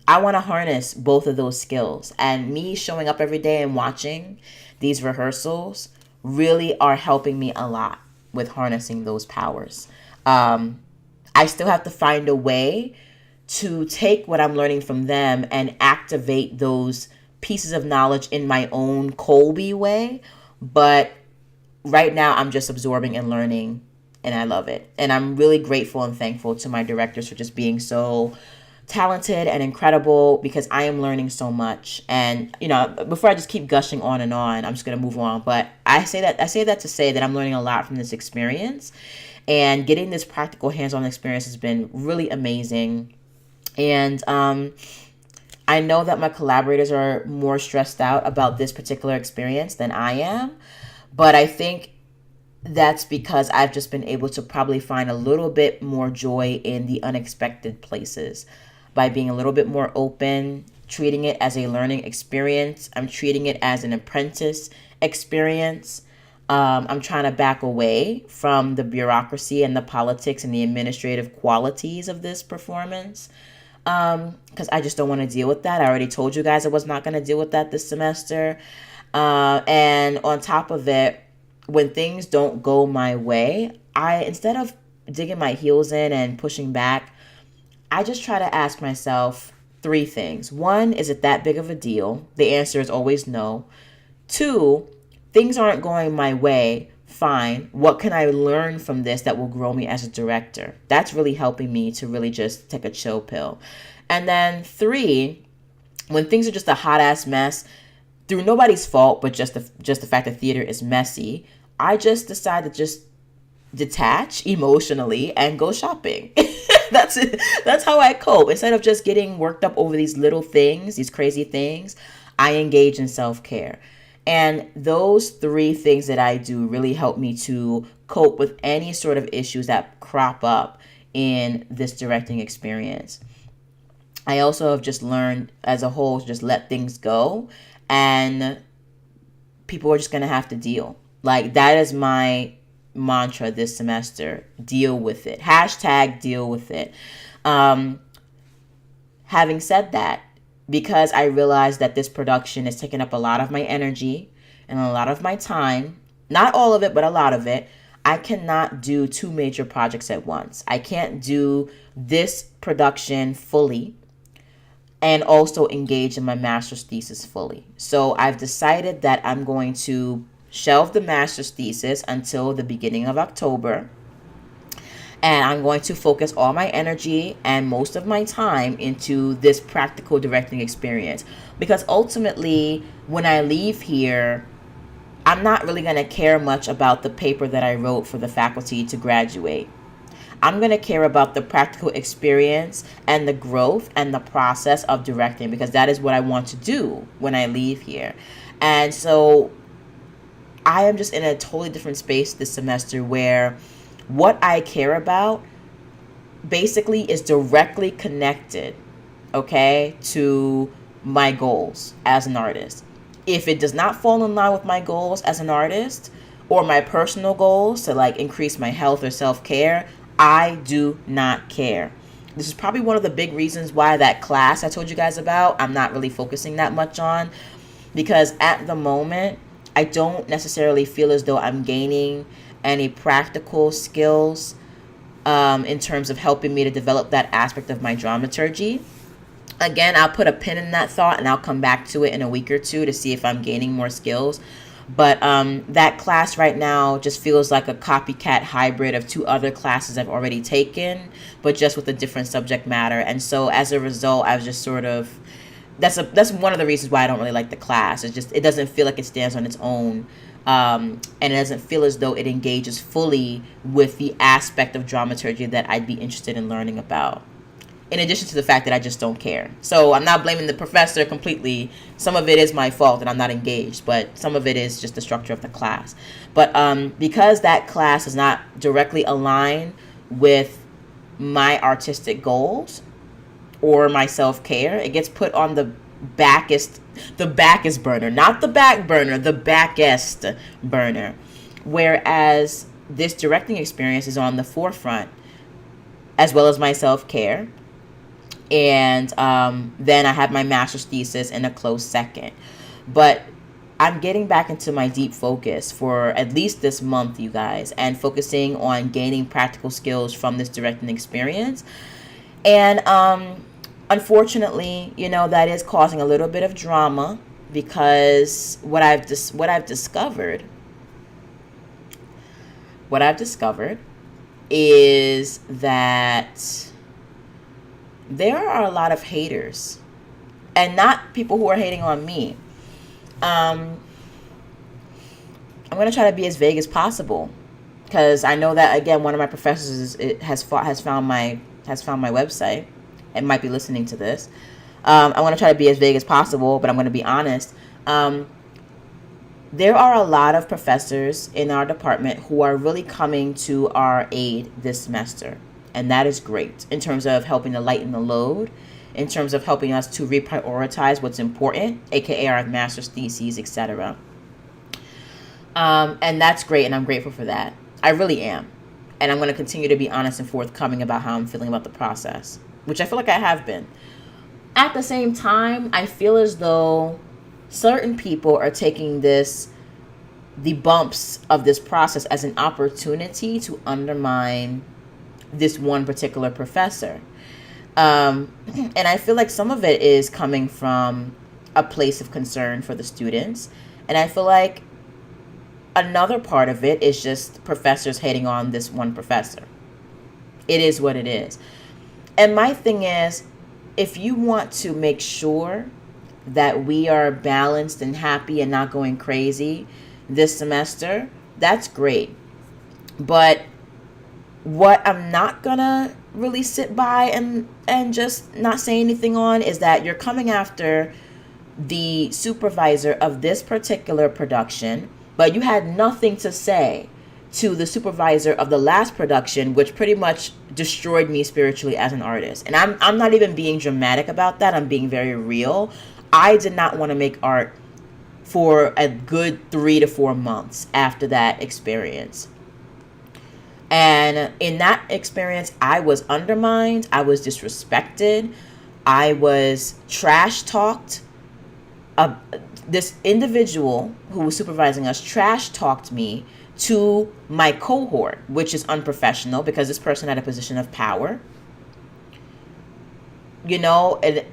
I want to harness both of those skills. And me showing up every day and watching these rehearsals really are helping me a lot with harnessing those powers. I still have to find a way to take what I'm learning from them and activate those pieces of knowledge in my own Colby way. But right now, I'm just absorbing and learning, and I love it. And I'm really grateful and thankful to my directors for just being so talented and incredible, because I am learning so much. And before I just keep gushing on and on, I'm just gonna move on. But I say that to say that I'm learning a lot from this experience, and getting this practical hands-on experience has been really amazing. And I know that my collaborators are more stressed out about this particular experience than I am, but I think that's because I've just been able to probably find a little bit more joy in the unexpected places by being a little bit more open, treating it as a learning experience. I'm treating it as an apprentice experience. I'm trying to back away from the bureaucracy and the politics and the administrative qualities of this performance, because I just don't want to deal with that. I already told you guys I was not going to deal with that this semester. And on top of it, when things don't go my way, instead of digging my heels in and pushing back, I just try to ask myself 3 things. 1, is it that big of a deal? The answer is always no. 2, things aren't going my way. Fine. What can I learn from this that will grow me as a director? That's really helping me to really just take a chill pill. And then 3, when things are just a hot ass mess, through nobody's fault, but just the fact that theater is messy, I just decide to just detach emotionally and go shopping. That's it. That's how I cope. Instead of just getting worked up over these little things, these crazy things, I engage in self-care. And those 3 things that I do really help me to cope with any sort of issues that crop up in this directing experience. I also have just learned as a whole to just let things go, and people are just going to have to deal. Like, that is my mantra this semester. Deal with it. # deal with it. Having said that, because I realized that this production is taking up a lot of my energy and a lot of my time, not all of it, but a lot of it, I cannot do 2 major projects at once. I can't do this production fully and also engage in my master's thesis fully. So I've decided that I'm going to shelve the master's thesis until the beginning of October. And I'm going to focus all my energy and most of my time into this practical directing experience. Because ultimately, when I leave here, I'm not really going to care much about the paper that I wrote for the faculty to graduate. I'm going to care about the practical experience and the growth and the process of directing, because that is what I want to do when I leave here. And so I am just in a totally different space this semester where what I care about basically is directly connected, okay, to my goals as an artist. If it does not fall in line with my goals as an artist or my personal goals to like increase my health or self-care, I do not care. This is probably one of the big reasons why that class I told you guys about, I'm not really focusing that much on, because at the moment, I don't necessarily feel as though I'm gaining any practical skills in terms of helping me to develop that aspect of my dramaturgy. Again, I'll put a pin in that thought and I'll come back to it in a week or 2 to see if I'm gaining more skills. But that class right now just feels like a copycat hybrid of 2 other classes I've already taken, but just with a different subject matter. And so as a result, I've just sort of, that's one of the reasons why I don't really like the class. It's just, it doesn't feel like it stands on its own. And it doesn't feel as though it engages fully with the aspect of dramaturgy that I'd be interested in learning about. In addition to the fact that I just don't care. So I'm not blaming the professor completely. Some of it is my fault that I'm not engaged, but some of it is just the structure of the class. But because that class is not directly aligned with my artistic goals or my self-care, it gets put on the backest burner, not the back burner, the backest burner. Whereas this directing experience is on the forefront, as well as my self-care. And then I have my master's thesis in a close second. But I'm getting back into my deep focus for at least this month, you guys, and focusing on gaining practical skills from this directing experience. And unfortunately, that is causing a little bit of drama, because what I've discovered is that there are a lot of haters, and not people who are hating on me. I'm going to try to be as vague as possible, because I know that, again, one of my professors has found my website and might be listening to this. I want to try to be as vague as possible, but I'm going to be honest. There are a lot of professors in our department who are really coming to our aid this semester, and that is great in terms of helping to lighten the load, in terms of helping us to reprioritize what's important, aka our master's theses, etc. And that's great, and I'm grateful for that. I really am. And I'm going to continue to be honest and forthcoming about how I'm feeling about the process, which I feel like I have been. At the same time, I feel as though certain people are taking the bumps of this process as an opportunity to undermine this one particular professor. And I feel like some of it is coming from a place of concern for the students. And I feel like another part of it is just professors hating on this one professor. It is what it is. And my thing is, if you want to make sure that we are balanced and happy and not going crazy this semester, that's great. But what I'm not gonna really sit by and just not say anything on is that you're coming after the supervisor of this particular production, but you had nothing to say to the supervisor of the last production, which pretty much destroyed me spiritually as an artist. And I'm not even being dramatic about that. I'm being very real. I did not want to make art for a good 3 to 4 months after that experience. And in that experience, I was undermined. I was disrespected. I was trash talked. This individual who was supervising us trash talked me to my cohort, which is unprofessional because this person had a position of power. And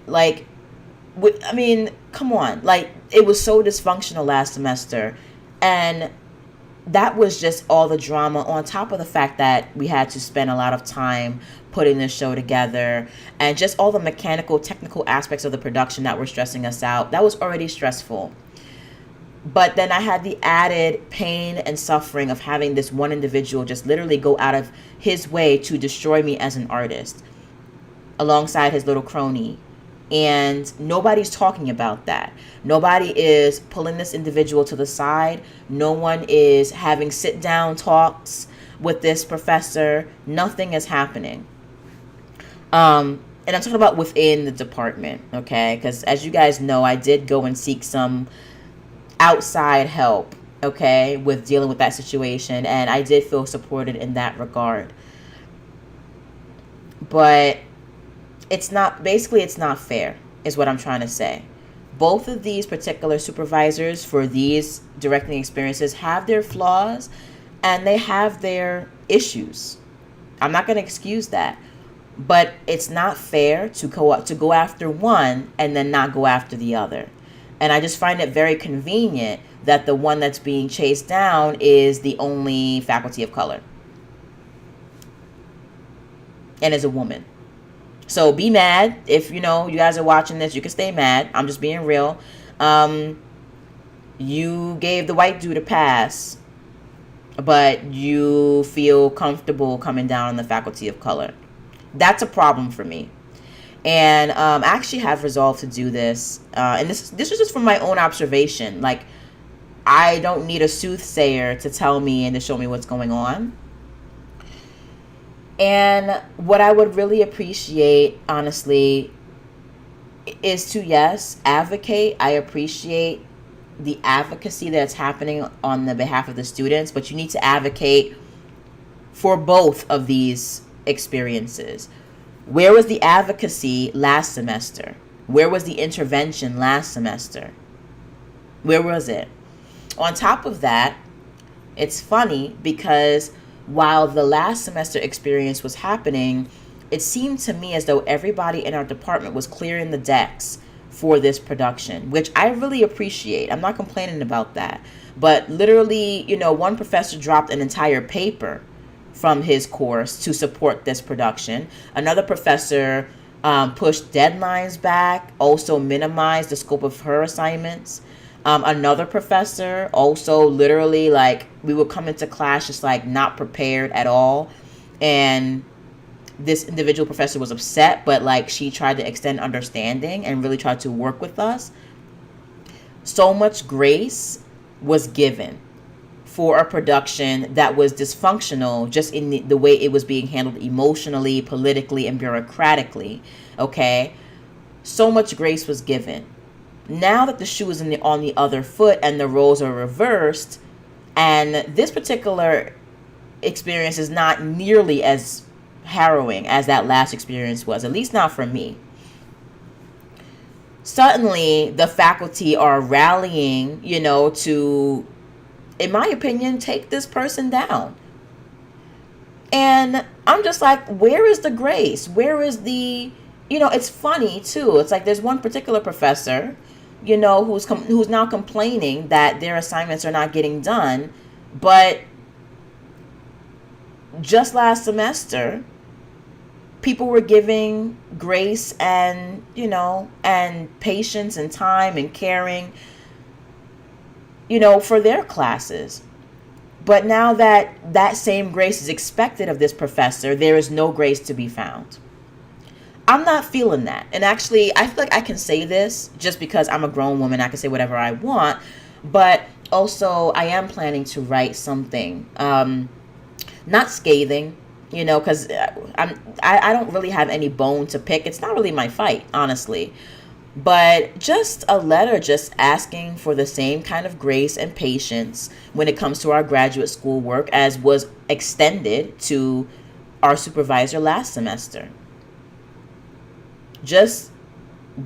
come on. Like, it was so dysfunctional last semester. And that was just all the drama on top of the fact that we had to spend a lot of time putting this show together, and just all the mechanical, technical aspects of the production that were stressing us out. That was already stressful. But then I had the added pain and suffering of having this one individual just literally go out of his way to destroy me as an artist alongside his little crony. And nobody's talking about that. Nobody is pulling this individual to the side. No one is having sit-down talks with this professor. Nothing is happening. And I'm talking about within the department, okay? Because as you guys know, I did go and seek some outside help, okay, with dealing with that situation. And I did feel supported in that regard. But it's not fair, is what I'm trying to say. Both of these particular supervisors for these directing experiences have their flaws and they have their issues. I'm not going to excuse that. But it's not fair to go after one and then not go after the other. And I just find it very convenient that the one that's being chased down is the only faculty of color and is a woman. So be mad. If you guys are watching this, you can stay mad. I'm just being real. You gave the white dude a pass, but you feel comfortable coming down on the faculty of color. That's a problem for me. And I actually have resolved to do this. And this is just from my own observation. Like, I don't need a soothsayer to tell me and to show me what's going on. And what I would really appreciate, honestly, is to, yes, advocate. I appreciate the advocacy that's happening on the behalf of the students, but you need to advocate for both of these experiences. Where was the advocacy last semester? Where was the intervention last semester? Where was it? On top of that, it's funny because while the last semester experience was happening, it seemed to me as though everybody in our department was clearing the decks for this production, which I really appreciate. I'm not complaining about that. But literally, one professor dropped an entire paper from his course to support this production. Another professor pushed deadlines back, also minimized the scope of her assignments. Another professor also literally, like, we would come into class just like not prepared at all. And this individual professor was upset, but like she tried to extend understanding and really tried to work with us. So much grace was given for a production that was dysfunctional just in the way it was being handled emotionally, politically, and bureaucratically. Okay? So much grace was given. Now that the shoe is on the other foot and the roles are reversed, and this particular experience is not nearly as harrowing as that last experience was, at least not for me. Suddenly, the faculty are rallying, to, in my opinion, take this person down. And I'm just like, where is the grace? Where is the, it's funny too. It's like there's one particular professor, who's now complaining that their assignments are not getting done. But just last semester, people were giving grace and, and patience and time and caring, for their classes. But now that same grace is expected of this professor, there is no grace to be found. I'm not feeling that. And actually, I feel like I can say this just because I'm a grown woman. I can say whatever I want. But also, I am planning to write something, not scathing, because I don't really have any bone to pick. It's not really my fight, honestly. But just a letter just asking for the same kind of grace and patience when it comes to our graduate school work as was extended to our supervisor last semester. Just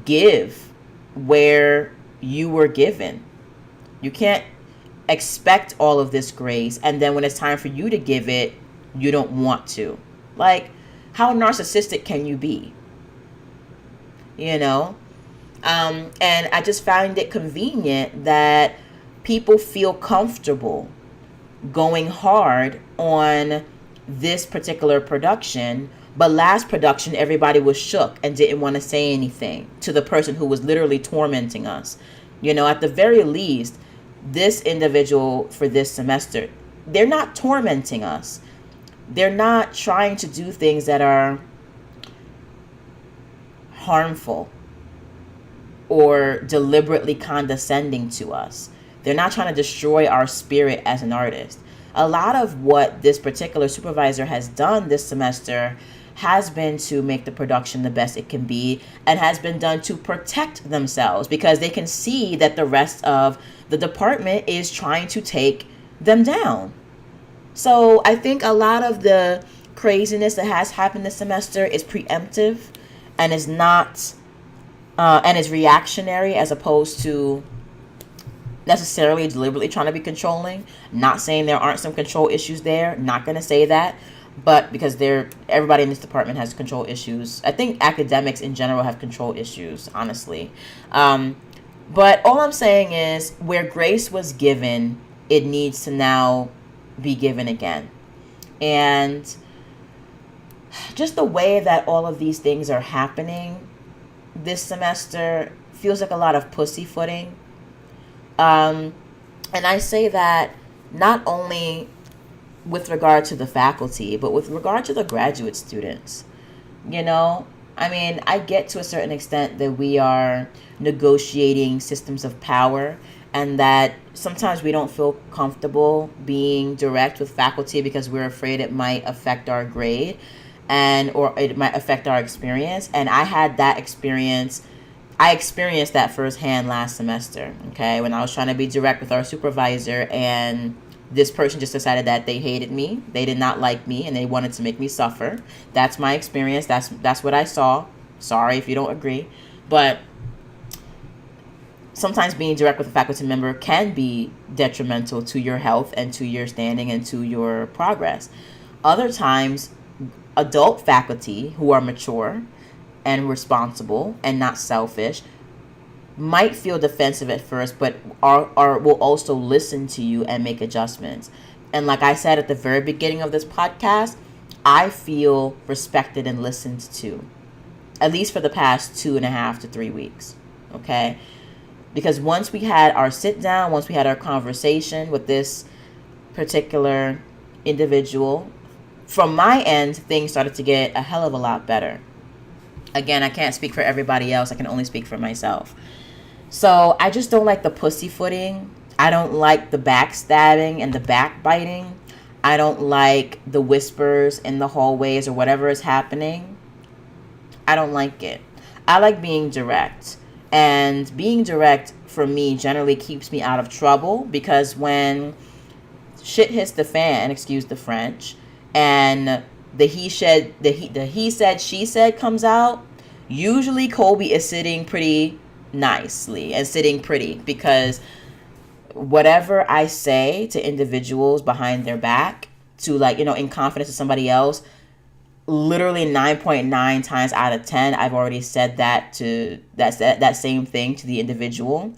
give where you were given. You can't expect all of this grace, and then when it's time for you to give it, you don't want to. Like, how narcissistic can you be? And I just find it convenient that people feel comfortable going hard on this particular production, but last production, everybody was shook and didn't want to say anything to the person who was literally tormenting us. At the very least, this individual for this semester, they're not tormenting us. They're not trying to do things that are harmful or deliberately condescending to us. They're not trying to destroy our spirit as an artist. A lot of what this particular supervisor has done this semester has been to make the production the best it can be, and has been done to protect themselves because they can see that the rest of the department is trying to take them down. So I think a lot of the craziness that has happened this semester is preemptive and is not and is reactionary as opposed to necessarily deliberately trying to be controlling. Not saying there aren't some control issues there, not going to say that, but because everybody in this department has control issues. I think academics in general have control issues, honestly. But all I'm saying is where grace was given, it needs to now be given again. And just the way that all of these things are happening this semester feels like a lot of pussyfooting. And I say that not only with regard to the faculty, but with regard to the graduate students. I get to a certain extent that we are negotiating systems of power, and that sometimes we don't feel comfortable being direct with faculty because we're afraid it might affect our grade or it might affect our experience. And I had that experience. I experienced that firsthand last semester, okay, when I was trying to be direct with our supervisor, and this person just decided that they hated me, they did not like me, and they wanted to make me suffer. That's my experience. That's what I saw. Sorry if you don't agree. But sometimes being direct with a faculty member can be detrimental to your health and to your standing and to your progress. Other times, adult faculty who are mature and responsible and not selfish might feel defensive at first, but will also listen to you and make adjustments. And like I said at the very beginning of this podcast, I feel respected and listened to, at least for the past 2.5 to 3 weeks. Okay? Because once we had our sit down, once we had our conversation with this particular individual, from my end, things started to get a hell of a lot better. Again, I can't speak for everybody else. I can only speak for myself. So I just don't like the pussyfooting. I don't like the backstabbing and the backbiting. I don't like the whispers in the hallways or whatever is happening. I don't like it. I like being direct. And being direct for me generally keeps me out of trouble, because when shit hits the fan, excuse the French, and the he said, she said comes out, usually Colby is sitting pretty nicely and sitting pretty, because whatever I say to individuals behind their back, to in confidence to somebody else, literally 9.9 times out of 10, I've already said that same thing to the individual.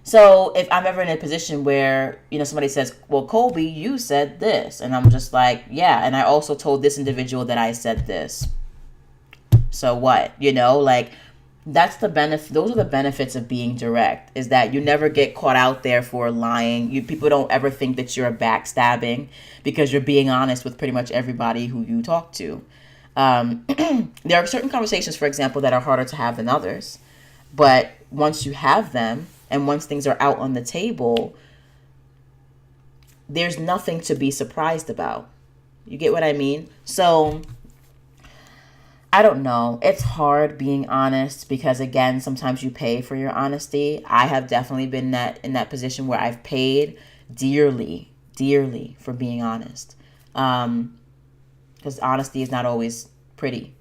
So if I'm ever in a position where, somebody says, well, Colby, you said this. And I'm just like, yeah. And I also told this individual that I said this. So what? That's the benefit. Those are the benefits of being direct, is that you never get caught out there for lying. People don't ever think that you're backstabbing, because you're being honest with pretty much everybody who you talk to. There are certain conversations, for example, that are harder to have than others. But once you have them, and once things are out on the table, there's nothing to be surprised about. You get what I mean? So I don't know. It's hard being honest, because again, sometimes you pay for your honesty. I have definitely been in that position where I've paid dearly for being honest. Because honesty is not always pretty.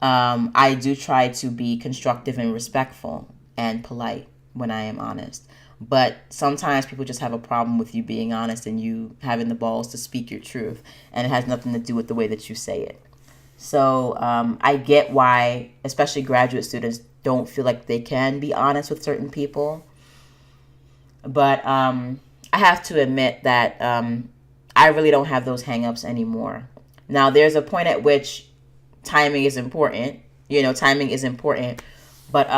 I do try to be constructive and respectful and polite when I am honest. But sometimes people just have a problem with you being honest and you having the balls to speak your truth. And it has nothing to do with the way that you say it. So I get why, especially graduate students, don't feel like they can be honest with certain people. But I have to admit that I really don't have those hang-ups anymore. Now, there's a point at which timing is important. Timing is important. But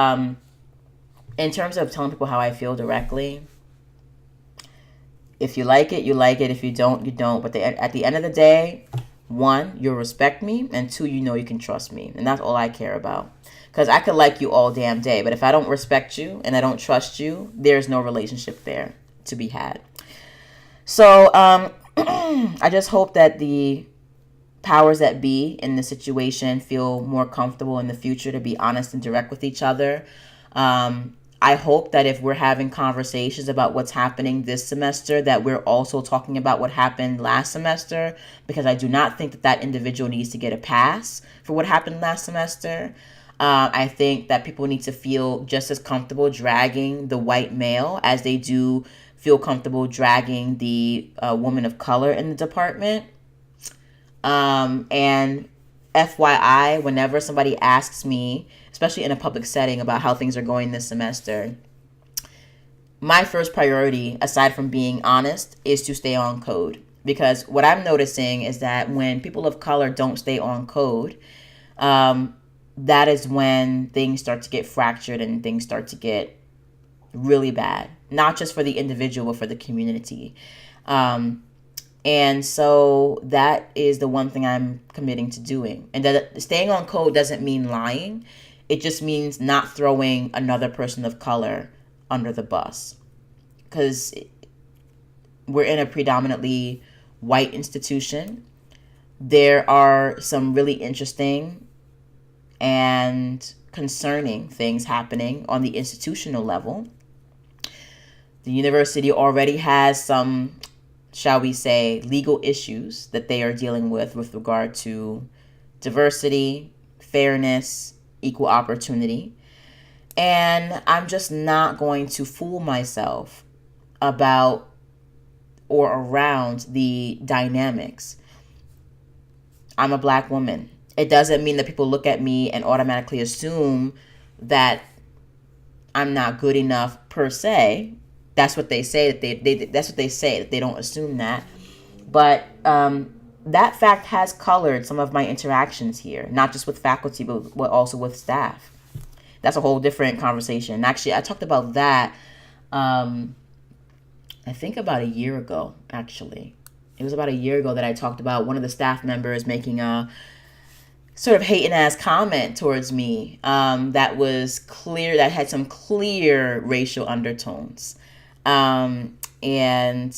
in terms of telling people how I feel directly, if you like it, you like it. If you don't, you don't. But at the end of the day, 1, you'll respect me, and 2, you can trust me. And that's all I care about. Because I could like you all damn day, but if I don't respect you and I don't trust you, there's no relationship there to be had. So I just hope that the powers that be in the situation feel more comfortable in the future to be honest and direct with each other. I hope that if we're having conversations about what's happening this semester, that we're also talking about what happened last semester, because I do not think that individual needs to get a pass for what happened last semester. I think that people need to feel just as comfortable dragging the white male as they do feel comfortable dragging the woman of color in the department. And FYI, whenever somebody asks me, especially in a public setting, about how things are going this semester, my first priority, aside from being honest, is to stay on code. Because what I'm noticing is that when people of color don't stay on code, that is when things start to get fractured and things start to get really bad. Not just for the individual, but for the community. And so that is the one thing I'm committing to doing. And that staying on code doesn't mean lying. It just means not throwing another person of color under the bus. Because we're in a predominantly white institution. There are some really interesting and concerning things happening on the institutional level. The university already has some shall we say, legal issues that they are dealing with regard to diversity, fairness, equal opportunity. And I'm just not going to fool myself about or around the dynamics. I'm a Black woman. It doesn't mean that people look at me and automatically assume that I'm not good enough per se. That's what they say, that's what they say, that they don't assume that. But that fact has colored some of my interactions here, not just with faculty, but also with staff. That's a whole different conversation. Actually, I talked about that, I think about a year ago, actually. It was about a year ago that I talked about one of the staff members making a sort of hating ass comment towards me, that was clear, that had some clear racial undertones. And,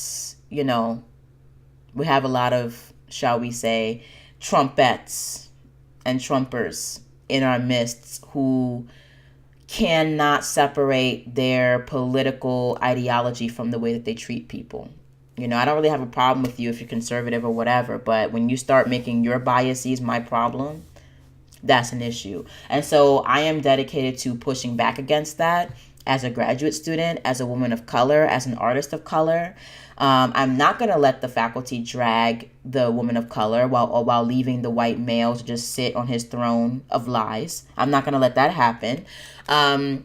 you know, we have a lot of, shall we say, Trumpettes and Trumpers in our midst who cannot separate their political ideology from the way that they treat people. You know, I don't really have a problem with you if you're conservative or whatever, but when you start making your biases my problem, that's an issue. And so I am dedicated to pushing back against that as a graduate student, as a woman of color, as an artist of color. I'm not going to let the faculty drag the woman of color while leaving the white male to just sit on his throne of lies. I'm not going to let that happen. And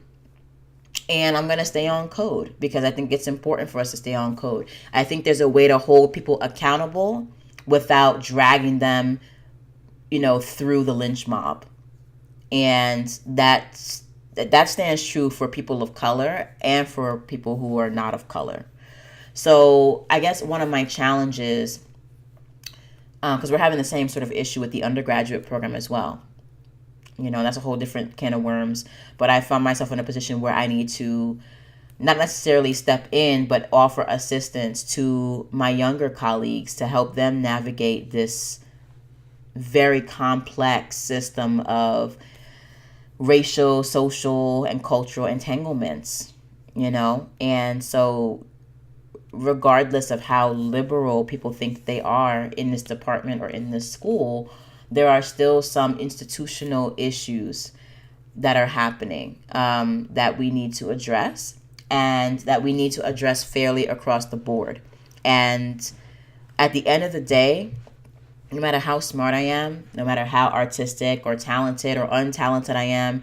I'm going to stay on code because I think it's important for us to stay on code. I think there's a way to hold people accountable without dragging them, you know, through the lynch mob. And that stands true for people of color and for people who are not of color. So I guess one of my challenges, because we're having the same sort of issue with the undergraduate program as well. You know, that's a whole different can of worms. But I found myself in a position where I need to not necessarily step in, but offer assistance to my younger colleagues to help them navigate this very complex system of racial, social, and cultural entanglements, you know? And so regardless of how liberal people think they are in this department or in this school, there are still some institutional issues that are happening, that we need to address, and that we need to address fairly across the board. And at the end of the day, no matter how smart I am, no matter how artistic or talented or untalented I am,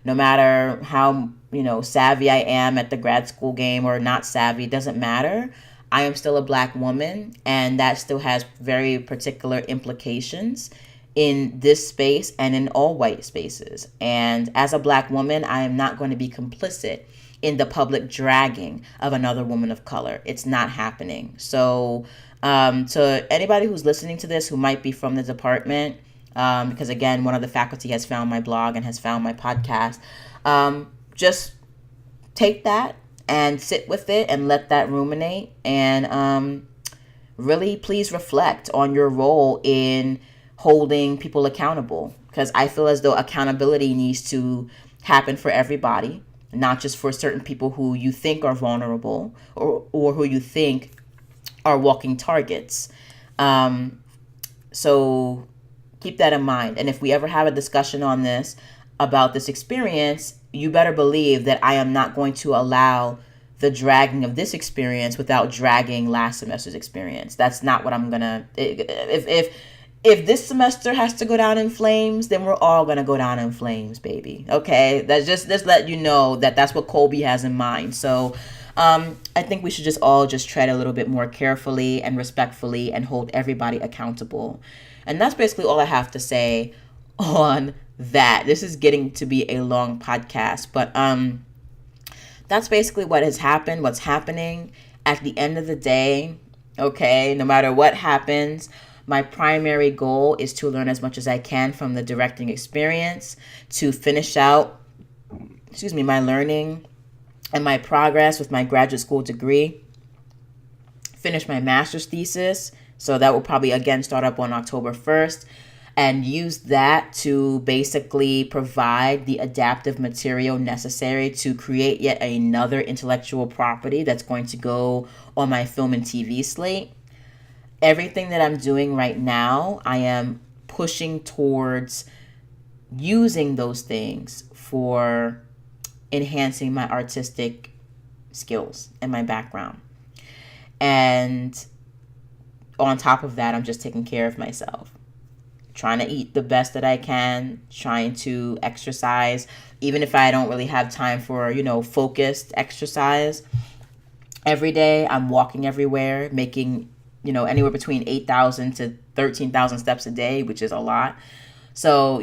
no matter how, you know, savvy I am at the grad school game or not savvy, it doesn't matter. I am still a Black woman, and that still has very particular implications in this space and in all white spaces. And as a Black woman, I am not going to be complicit in the public dragging of another woman of color. It's not happening. So to anybody who's listening to this who might be from the department, because again, one of the faculty has found my blog and has found my podcast, just take that and sit with it and let that ruminate, and really please reflect on your role in holding people accountable, because I feel as though accountability needs to happen for everybody, not just for certain people who you think are vulnerable or who you think are walking targets. So keep that in mind. And if we ever have a discussion on this, about this experience, you better believe that I am not going to allow the dragging of this experience without dragging last semester's experience. That's not what I'm gonna, if this semester has to go down in flames, then we're all gonna go down in flames, baby. Okay, that's just let you know that that's what Colby has in mind. So I think we should just all just tread a little bit more carefully and respectfully and hold everybody accountable. And that's basically all I have to say on that. This is getting to be a long podcast, but that's basically what has happened, what's happening. At the end of the day, okay, no matter what happens, my primary goal is to learn as much as I can from the directing experience, to finish out, my learning and my progress with my graduate school degree, finish my master's thesis. So that will probably again start up on October 1st, and use that to basically provide the adaptive material necessary to create yet another intellectual property that's going to go on my film and TV slate. everything that I'm doing right now, I am pushing towards using those things for enhancing my artistic skills and my background. And on top of that, I'm just taking care of myself, trying to eat the best that I can, trying to exercise, even if I don't really have time for, focused exercise. Every day I'm walking everywhere, making, anywhere between 8,000 to 13,000 steps a day, which is a lot. So,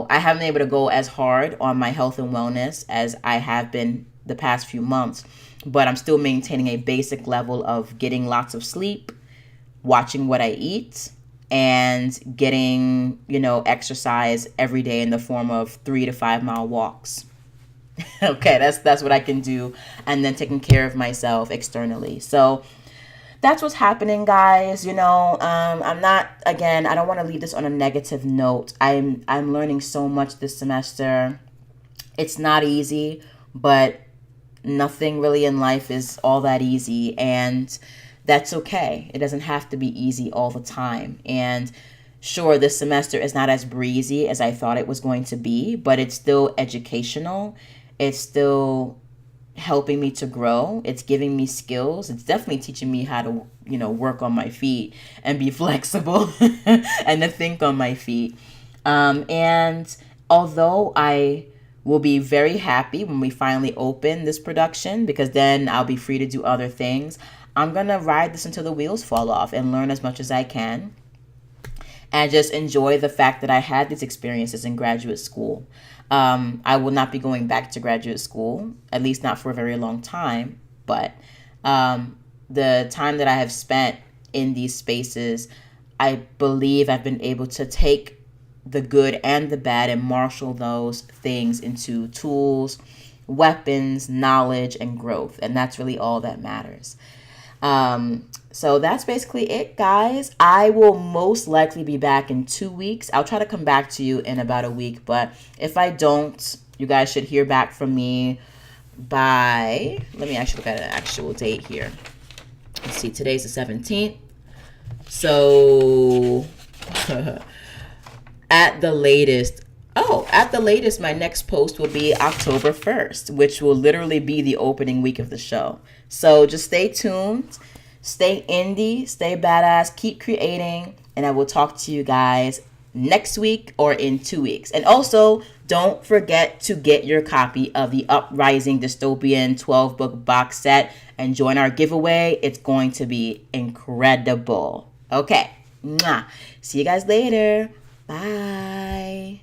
I haven't been able to go as hard on my health and wellness as I have been the past few months, but I'm still maintaining a basic level of getting lots of sleep, watching what I eat, and getting, exercise every day in the form of 3 to 5 mile walks. Okay, that's what I can do, and then taking care of myself externally. So that's what's happening, guys. I'm not, again, I don't want to leave this on a negative note. I'm learning so much this semester. It's not easy, but nothing really in life is all that easy, and that's okay. It doesn't have to be easy all the time. And sure, this semester is not as breezy as I thought it was going to be, but it's still educational. It's still helping me to grow. It's giving me skills. It's definitely teaching me how to, work on my feet and be flexible and to think on my feet. And although I will be very happy when we finally open this production, because then I'll be free to do other things, I'm going to ride this until the wheels fall off and learn as much as I can and just enjoy the fact that I had these experiences in graduate school. I will not be going back to graduate school, at least not for a very long time. But the time that I have spent in these spaces, I believe I've been able to take the good and the bad and marshal those things into tools, weapons, knowledge, and growth. And that's really all that matters. So that's basically it, guys. I will most likely be back in 2 weeks. I'll try to come back to you in about a week, but if I don't, you guys should hear back from me by, let me actually look at an actual date here. Let's see, today's the 17th. So at the latest, my next post will be October 1st, which will literally be the opening week of the show. So just stay tuned, stay indie, stay badass, keep creating, and I will talk to you guys next week or in 2 weeks. And also, don't forget to get your copy of the Uprising Dystopian 12-book box set and join our giveaway. It's going to be incredible. Okay. Mwah. See you guys later. Bye.